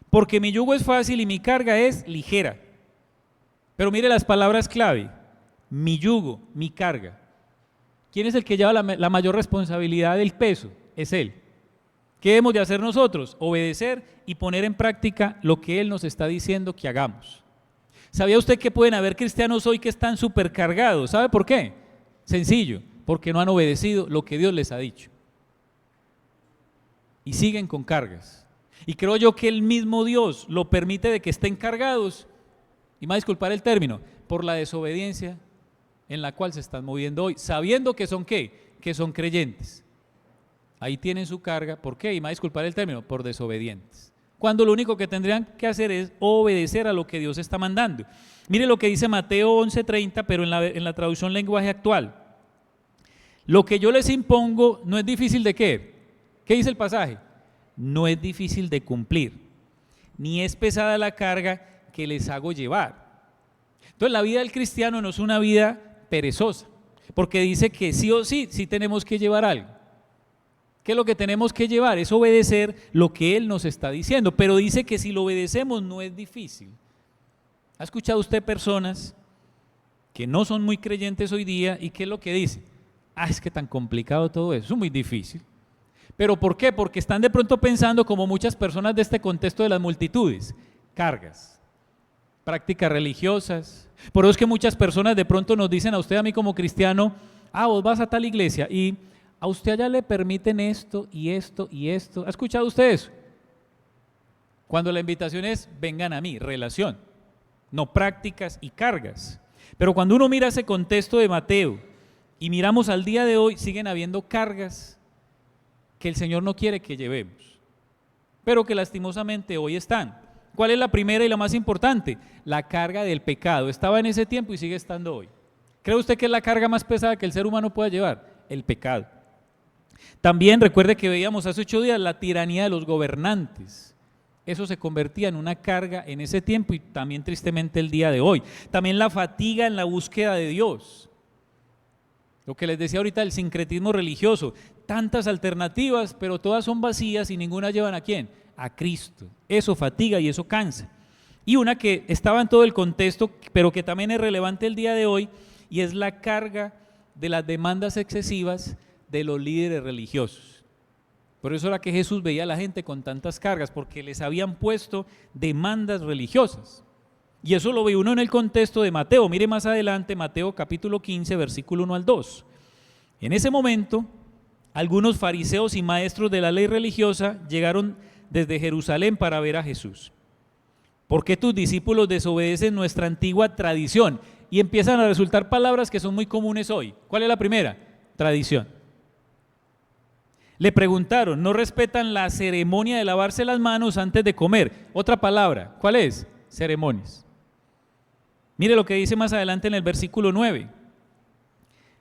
Speaker 2: Porque mi yugo es fácil y mi carga es ligera. Pero mire las palabras clave: mi yugo, mi carga. ¿Quién es el que lleva la mayor responsabilidad del peso? Es Él. ¿Qué debemos de hacer nosotros? Obedecer y poner en práctica lo que Él nos está diciendo que hagamos. ¿Sabía usted que pueden haber cristianos hoy que están supercargados? ¿Sabe por qué? Sencillo, porque no han obedecido lo que Dios les ha dicho. Y siguen con cargas. Y creo yo que el mismo Dios lo permite de que estén cargados, y me va a disculpar el término, por la desobediencia en la cual se están moviendo hoy, sabiendo que son ¿qué? Que son creyentes. Ahí tienen su carga, ¿por qué? Y me va a disculpar el término, por desobedientes. Cuando lo único que tendrían que hacer es obedecer a lo que Dios está mandando. Mire lo que dice Mateo 11:30, pero en la traducción lenguaje actual. Lo que yo les impongo no es difícil de ¿qué? ¿Qué dice el pasaje? No es difícil de cumplir, ni es pesada la carga que les hago llevar. Entonces la vida del cristiano no es una vida perezosa, porque dice que sí o sí tenemos que llevar algo. ¿Qué es lo que tenemos que llevar? Es obedecer lo que Él nos está diciendo, pero dice que si lo obedecemos no es difícil. ¿Ha escuchado usted personas que no son muy creyentes hoy día y qué es lo que dicen? Es que tan complicado todo eso, es muy difícil. ¿Pero por qué? Porque están de pronto pensando, como muchas personas de este contexto de las multitudes, cargas, prácticas religiosas. Por eso es que muchas personas de pronto nos dicen a usted, a mí como cristiano: vos vas a tal iglesia y a usted allá le permiten esto y esto y esto. ¿Ha escuchado usted eso? Cuando la invitación es: vengan a mí, relación, no prácticas y cargas. Pero cuando uno mira ese contexto de Mateo y miramos al día de hoy, siguen habiendo cargas que el Señor no quiere que llevemos, pero que lastimosamente hoy están. ¿Cuál es la primera y la más importante? La carga del pecado. Estaba en ese tiempo y sigue estando hoy. ¿Cree usted que es la carga más pesada que el ser humano pueda llevar? El pecado. También recuerde que veíamos hace 8 días la tiranía de los gobernantes. Eso se convertía en una carga en ese tiempo y también tristemente el día de hoy. También la fatiga en la búsqueda de Dios. Lo que les decía ahorita, el sincretismo religioso. Tantas alternativas, pero todas son vacías y ninguna llevan ¿a quién? A Cristo. Eso fatiga y eso cansa. Y una que estaba en todo el contexto, pero que también es relevante el día de hoy, y es la carga de las demandas excesivas de los líderes religiosos. Por eso era que Jesús veía a la gente con tantas cargas, porque les habían puesto demandas religiosas. Y eso lo ve uno en el contexto de Mateo. Mire más adelante, Mateo capítulo 15, versículo 1 al 2. En ese momento, algunos fariseos y maestros de la ley religiosa llegaron desde Jerusalén para ver a Jesús. ¿Por qué tus discípulos desobedecen nuestra antigua tradición? Y empiezan a resultar palabras que son muy comunes hoy. ¿Cuál es la primera? Tradición. Le preguntaron: ¿no respetan la ceremonia de lavarse las manos antes de comer? Otra palabra, ¿cuál es? Ceremonias. Mire lo que dice más adelante en el versículo 9.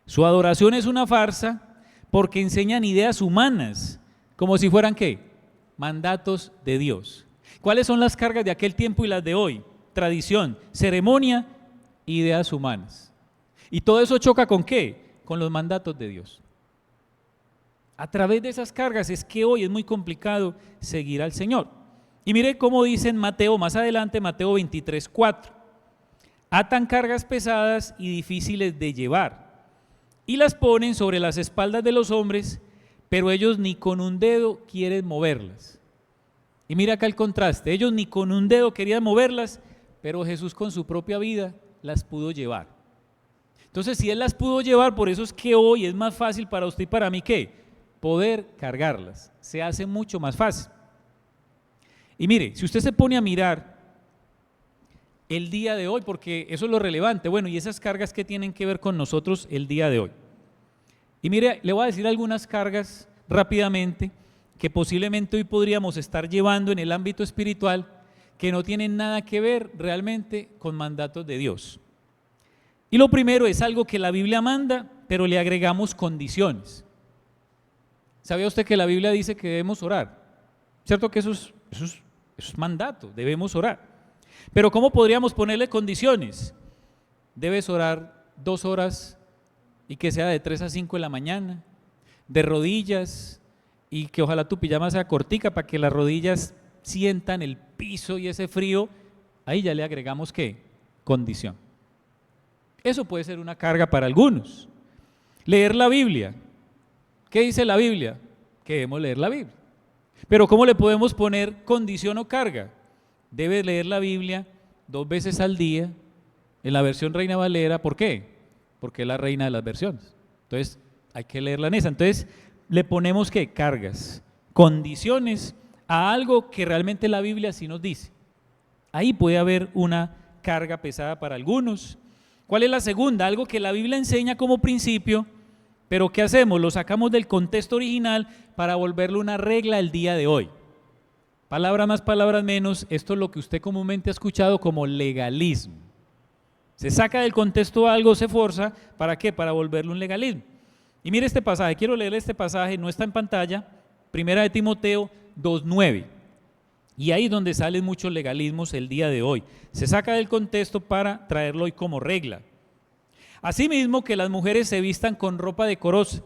Speaker 2: Su adoración es una farsa porque enseñan ideas humanas, como si fueran ¿qué? Mandatos de Dios. ¿Cuáles son las cargas de aquel tiempo y las de hoy? Tradición, ceremonia, ideas humanas. Y todo eso choca ¿con qué? Con los mandatos de Dios. A través de esas cargas es que hoy es muy complicado seguir al Señor. Y mire cómo dice en Mateo, más adelante, Mateo 23:4. Atan cargas pesadas y difíciles de llevar y las ponen sobre las espaldas de los hombres, pero ellos ni con un dedo quieren moverlas. Y mira acá el contraste: ellos ni con un dedo querían moverlas, pero Jesús con su propia vida las pudo llevar. Entonces, si Él las pudo llevar, por eso es que hoy es más fácil para usted y para mí ¿qué? Poder cargarlas. Se hace mucho más fácil. Y mire, si usted se pone a mirar el día de hoy, porque eso es lo relevante, bueno, y esas cargas que tienen que ver con nosotros el día de hoy. Y mire, le voy a decir algunas cargas rápidamente que posiblemente hoy podríamos estar llevando en el ámbito espiritual que no tienen nada que ver realmente con mandatos de Dios. Y lo primero es algo que la Biblia manda, pero le agregamos condiciones. ¿Sabía usted que la Biblia dice que debemos orar? ¿Cierto que eso es mandato? Debemos orar. Pero ¿cómo podríamos ponerle condiciones? Debes orar 2 horas y que sea de 3 a 5 de la mañana, de rodillas, y que ojalá tu pijama sea cortica para que las rodillas sientan el piso y ese frío. Ahí ya le agregamos ¿qué? Condición. Eso puede ser una carga para algunos. Leer la Biblia. ¿Qué dice la Biblia? Que debemos leer la Biblia. Pero ¿cómo le podemos poner condición o carga? Debes leer la Biblia 2 veces al día, en la versión Reina Valera. ¿Por qué? Porque es la reina de las versiones. Entonces hay que leerla en esa. Entonces le ponemos ¿qué? Cargas, condiciones a algo que realmente la Biblia sí nos dice. Ahí puede haber una carga pesada para algunos. ¿Cuál es la segunda? Algo que la Biblia enseña como principio, pero ¿qué hacemos? Lo sacamos del contexto original para volverlo una regla el día de hoy. Palabras más, palabras menos, esto es lo que usted comúnmente ha escuchado como legalismo. Se saca del contexto algo, se forza, ¿para qué? Para volverlo un legalismo. Y mire este pasaje, quiero leer este pasaje, no está en pantalla, 1 Timoteo 2:9. Y ahí es donde salen muchos legalismos el día de hoy. Se saca del contexto para traerlo hoy como regla. Asimismo, que las mujeres se vistan con ropa decorosa,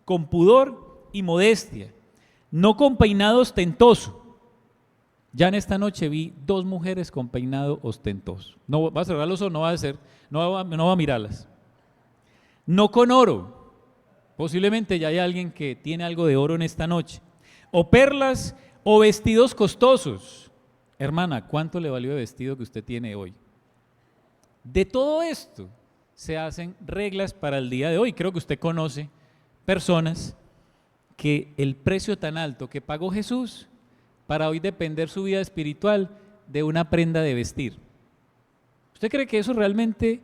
Speaker 2: con pudor y modestia, no con peinado ostentoso. Ya en esta noche vi 2 mujeres con peinado ostentoso. No va a cerrar los ojos, no va a mirarlas. No con oro. Posiblemente ya hay alguien que tiene algo de oro en esta noche. O perlas o vestidos costosos. Hermana, ¿cuánto le valió el vestido que usted tiene hoy? De todo esto se hacen reglas para el día de hoy. Creo que usted conoce personas que el precio tan alto que pagó Jesús para hoy depender su vida espiritual de una prenda de vestir. ¿Usted cree que eso realmente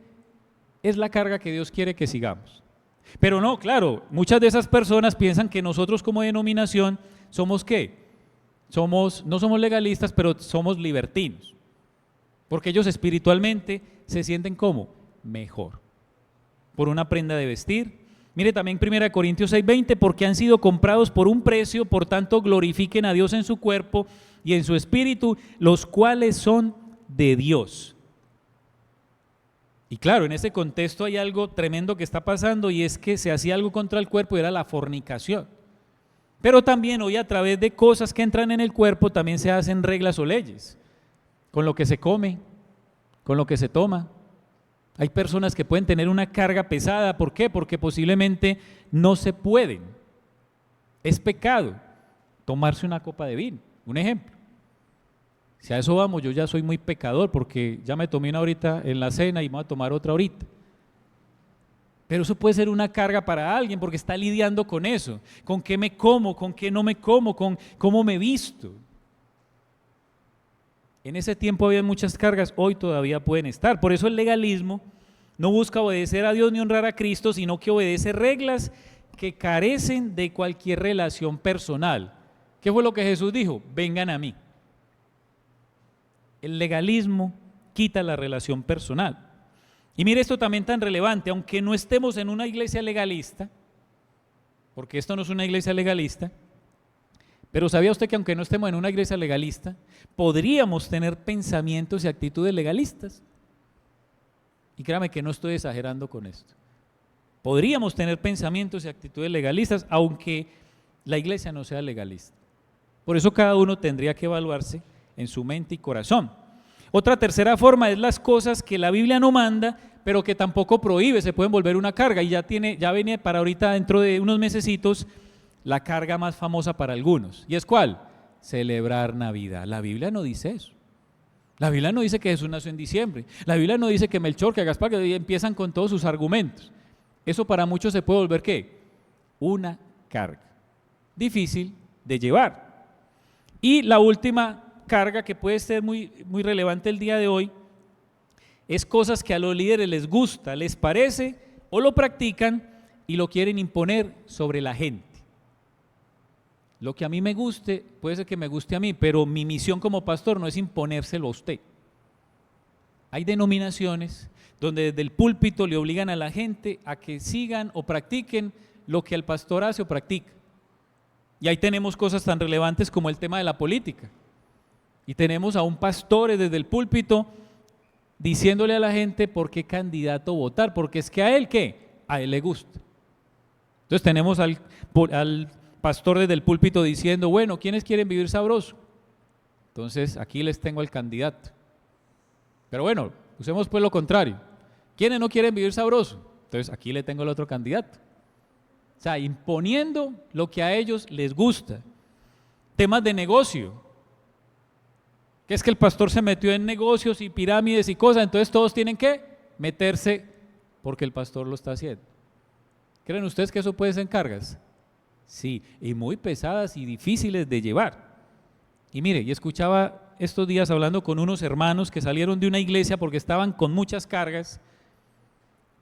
Speaker 2: es la carga que Dios quiere que sigamos? Pero no, claro, muchas de esas personas piensan que nosotros como denominación somos ¿qué? No somos legalistas, pero somos libertinos. Porque ellos espiritualmente se sienten como mejor por una prenda de vestir. Mire también 1 Corintios 6:20, porque han sido comprados por un precio, por tanto glorifiquen a Dios en su cuerpo y en su espíritu, los cuales son de Dios. Y claro, en ese contexto hay algo tremendo que está pasando, y es que se hacía algo contra el cuerpo y era la fornicación. Pero también hoy a través de cosas que entran en el cuerpo también se hacen reglas o leyes, con lo que se come, con lo que se toma. Hay personas que pueden tener una carga pesada, ¿por qué? Porque posiblemente no se pueden. Es pecado tomarse una copa de vino, un ejemplo. Si a eso vamos, yo ya soy muy pecador porque ya me tomé una ahorita en la cena y me voy a tomar otra ahorita. Pero eso puede ser una carga para alguien porque está lidiando con eso, con qué me como, con qué no me como, con cómo me visto. En ese tiempo había muchas cargas, hoy todavía pueden estar. Por eso el legalismo no busca obedecer a Dios ni honrar a Cristo, sino que obedece reglas que carecen de cualquier relación personal. ¿Qué fue lo que Jesús dijo? Vengan a mí. El legalismo quita la relación personal. Y mire esto también tan relevante, aunque no estemos en una iglesia legalista, porque esto no es una iglesia legalista, pero ¿sabía usted que aunque no estemos en una iglesia legalista, podríamos tener pensamientos y actitudes legalistas? Y créame que no estoy exagerando con esto. Podríamos tener pensamientos y actitudes legalistas, aunque la iglesia no sea legalista. Por eso cada uno tendría que evaluarse en su mente y corazón. Otra tercera forma es las cosas que la Biblia no manda, pero que tampoco prohíbe, se pueden volver una carga, y ya viene para ahorita dentro de unos mesecitos la carga más famosa para algunos. ¿Y es cuál? Celebrar Navidad. La Biblia no dice eso. La Biblia no dice que Jesús nació en diciembre. La Biblia no dice que Melchor, que Gaspar, que empiezan con todos sus argumentos. Eso para muchos se puede volver ¿qué? Una carga. Difícil de llevar. Y la última carga que puede ser muy relevante el día de hoy es cosas que a los líderes les gusta, les parece o lo practican, y lo quieren imponer sobre la gente. Lo que a mí me guste, puede ser que me guste a mí, pero mi misión como pastor no es imponérselo a usted. Hay denominaciones donde desde el púlpito le obligan a la gente a que sigan o practiquen lo que el pastor hace o practica. Y ahí tenemos cosas tan relevantes como el tema de la política. Y tenemos a un pastor desde el púlpito diciéndole a la gente por qué candidato votar, porque es que a él, ¿qué? A él le gusta. Entonces tenemos al pastor desde el púlpito diciendo, bueno, ¿quiénes quieren vivir sabroso? Entonces aquí les tengo al candidato. Pero bueno, usemos pues lo contrario. ¿Quiénes no quieren vivir sabroso? Entonces aquí le tengo el otro candidato. O sea, imponiendo lo que a ellos les gusta. Temas de negocio. Que es que el pastor se metió en negocios y pirámides y cosas, entonces todos tienen que meterse porque el pastor lo está haciendo. ¿Creen ustedes que eso puede ser cargas? Sí, y muy pesadas y difíciles de llevar. Y mire, y escuchaba estos días hablando con unos hermanos que salieron de una iglesia porque estaban con muchas cargas,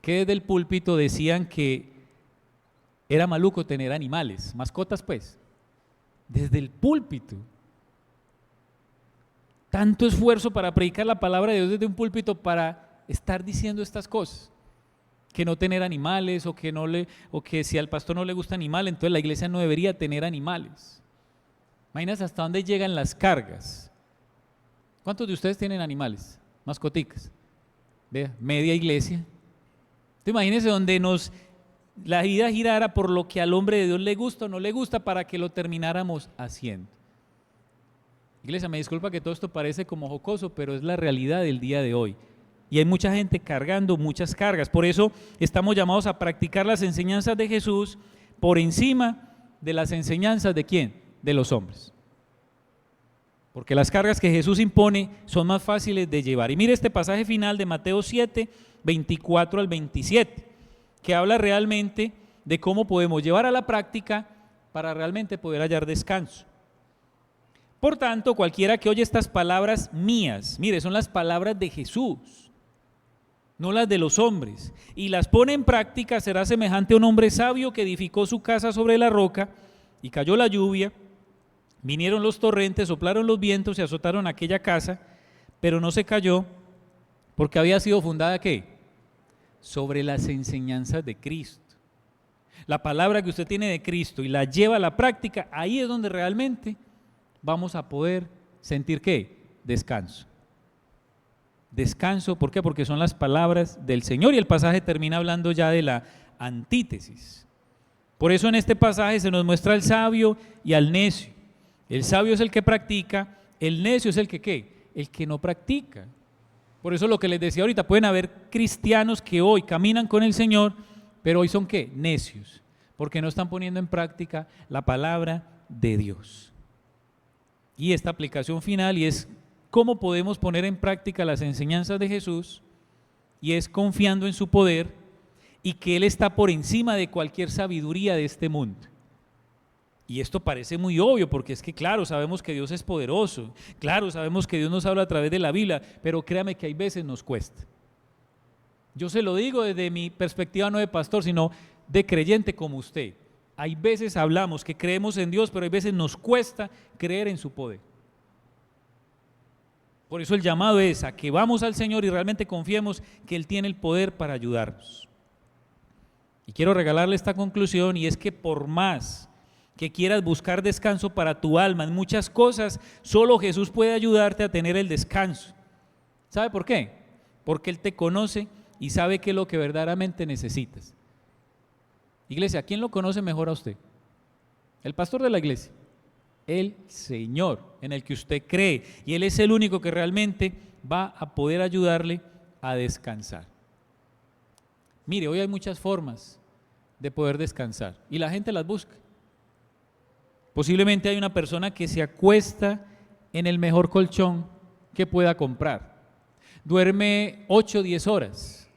Speaker 2: que desde el púlpito decían que era maluco tener animales, mascotas pues, desde el púlpito. Tanto esfuerzo para predicar la palabra de Dios desde un púlpito para estar diciendo estas cosas, que no tener animales o que si al pastor no le gusta animal, entonces la iglesia no debería tener animales. Imagínense hasta dónde llegan las cargas. ¿Cuántos de ustedes tienen animales, mascoticas? Vea, media iglesia. Entonces imagínense donde la vida girara por lo que al hombre de Dios le gusta o no le gusta para que lo termináramos haciendo. Iglesia, me disculpa que todo esto parece como jocoso, pero es la realidad del día de hoy. Y hay mucha gente cargando muchas cargas. Por eso estamos llamados a practicar las enseñanzas de Jesús por encima de las enseñanzas ¿de quién? De los hombres. Porque las cargas que Jesús impone son más fáciles de llevar. Y mire este pasaje final de Mateo 7, 24 al 27, que habla realmente de cómo podemos llevar a la práctica para realmente poder hallar descanso. Por tanto, cualquiera que oye estas palabras mías, mire, son las palabras de Jesús, no las de los hombres, y las pone en práctica, será semejante a un hombre sabio que edificó su casa sobre la roca, y cayó la lluvia, vinieron los torrentes, soplaron los vientos y azotaron aquella casa, pero no se cayó, porque había sido fundada, ¿qué? Sobre las enseñanzas de Cristo. La palabra que usted tiene de Cristo y la lleva a la práctica, ahí es donde realmente vamos a poder sentir ¿qué? Descanso. Descanso, ¿por qué? Porque son las palabras del Señor y el pasaje termina hablando ya de la antítesis. Por eso en este pasaje se nos muestra al sabio y al necio. El sabio es el que practica, el necio es el que ¿qué? El que no practica. Por eso lo que les decía ahorita, pueden haber cristianos que hoy caminan con el Señor, pero hoy son ¿qué? Necios, porque no están poniendo en práctica la palabra de Dios. Y esta aplicación final y es cómo podemos poner en práctica las enseñanzas de Jesús y es confiando en su poder y que Él está por encima de cualquier sabiduría de este mundo. Y esto parece muy obvio porque es que claro, sabemos que Dios es poderoso, claro, sabemos que Dios nos habla a través de la Biblia, pero créame que hay veces nos cuesta. Yo se lo digo desde mi perspectiva no de pastor, sino de creyente como usted. Hay veces hablamos que creemos en Dios, pero hay veces nos cuesta creer en su poder. Por eso el llamado es a que vamos al Señor y realmente confiemos que Él tiene el poder para ayudarnos. Y quiero regalarle esta conclusión y es que por más que quieras buscar descanso para tu alma en muchas cosas, solo Jesús puede ayudarte a tener el descanso. ¿Sabe por qué? Porque Él te conoce y sabe qué es lo que verdaderamente necesitas. Iglesia, ¿quién lo conoce mejor a usted? El pastor de la iglesia, el Señor en el que usted cree, y Él es el único que realmente va a poder ayudarle a descansar. Mire, hoy hay muchas formas de poder descansar y la gente las busca. Posiblemente hay una persona que se acuesta en el mejor colchón que pueda comprar, duerme 8 o 10 horas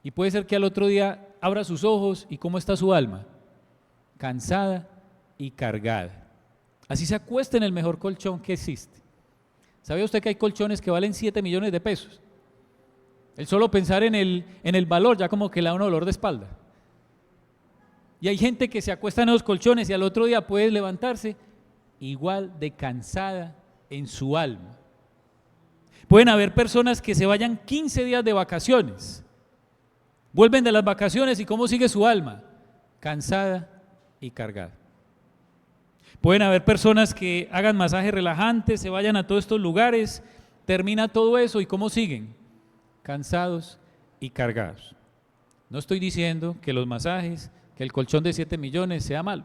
Speaker 2: y puede ser que al otro día abra sus ojos y ¿cómo está su alma? Cansada y cargada. Así se acuesta en el mejor colchón que existe. ¿Sabía usted que hay colchones que valen 7 millones de pesos? El solo pensar en el valor ya como que le da un dolor de espalda. Y hay gente que se acuesta en los colchones y al otro día puede levantarse igual de cansada en su alma. Pueden haber personas que se vayan 15 días de vacaciones, vuelven de las vacaciones y ¿cómo sigue su alma? Cansada y cargada. Pueden haber personas que hagan masajes relajantes, se vayan a todos estos lugares, termina todo eso y ¿cómo siguen? Cansados y cargados. No estoy diciendo que los masajes, que el colchón de 7 millones sea malo,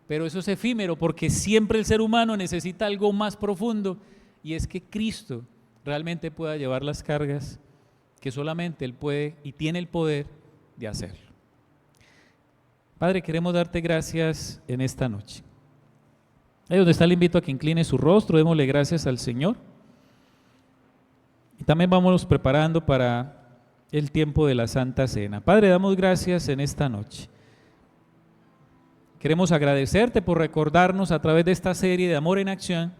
Speaker 2: pero eso es efímero porque siempre el ser humano necesita algo más profundo y es que Cristo realmente pueda llevar las cargas que solamente Él puede y tiene el poder de hacerlo. Padre, queremos darte gracias en esta noche. Ahí donde está le invito a que incline su rostro, démosle gracias al Señor. Y también vámonos preparando para el tiempo de la Santa Cena. Padre, damos gracias en esta noche. Queremos agradecerte por recordarnos a través de esta serie de Amor en Acción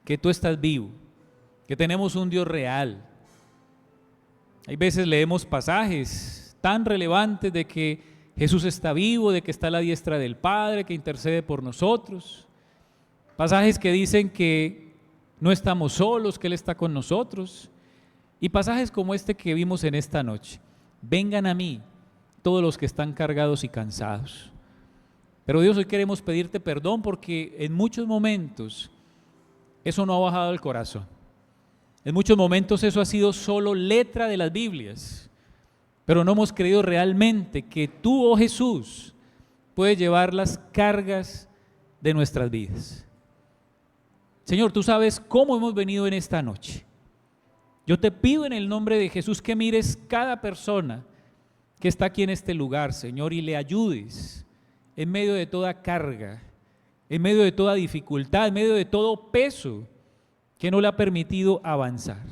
Speaker 2: que tú estás vivo, que tenemos un Dios real. Hay veces leemos pasajes tan relevantes de que Jesús está vivo, de que está a la diestra del Padre, que intercede por nosotros. Pasajes que dicen que no estamos solos, que Él está con nosotros. Y pasajes como este que vimos en esta noche. Vengan a mí todos los que están cargados y cansados. Pero Dios, hoy queremos pedirte perdón porque en muchos momentos eso no ha bajado al corazón. En muchos momentos eso ha sido solo letra de las Biblias. Pero no hemos creído realmente que tú, oh Jesús, puedes llevar las cargas de nuestras vidas. Señor, tú sabes cómo hemos venido en esta noche. Yo te pido en el nombre de Jesús que mires cada persona que está aquí en este lugar, Señor, y le ayudes en medio de toda carga, en medio de toda dificultad, en medio de todo peso que no le ha permitido avanzar.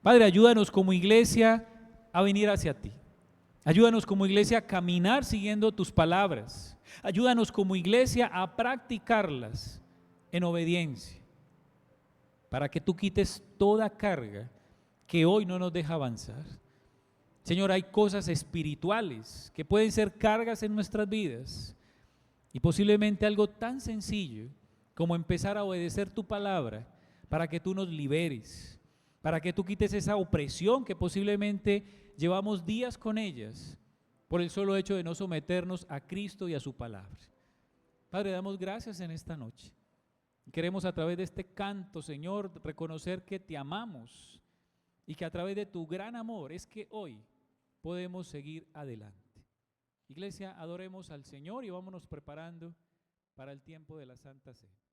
Speaker 2: Padre, ayúdanos como iglesia a venir hacia ti. Ayúdanos como iglesia a caminar siguiendo tus palabras. Ayúdanos como iglesia a practicarlas en obediencia, para que tú quites toda carga que hoy no nos deja avanzar. Señor, hay cosas espirituales que pueden ser cargas en nuestras vidas y posiblemente algo tan sencillo como empezar a obedecer tu palabra para que tú nos liberes, para que tú quites esa opresión que posiblemente llevamos días con ellas por el solo hecho de no someternos a Cristo y a su palabra. Padre, damos gracias en esta noche. Queremos a través de este canto, Señor, reconocer que te amamos y que a través de tu gran amor es que hoy podemos seguir adelante. Iglesia, adoremos al Señor y vámonos preparando para el tiempo de la Santa Cena.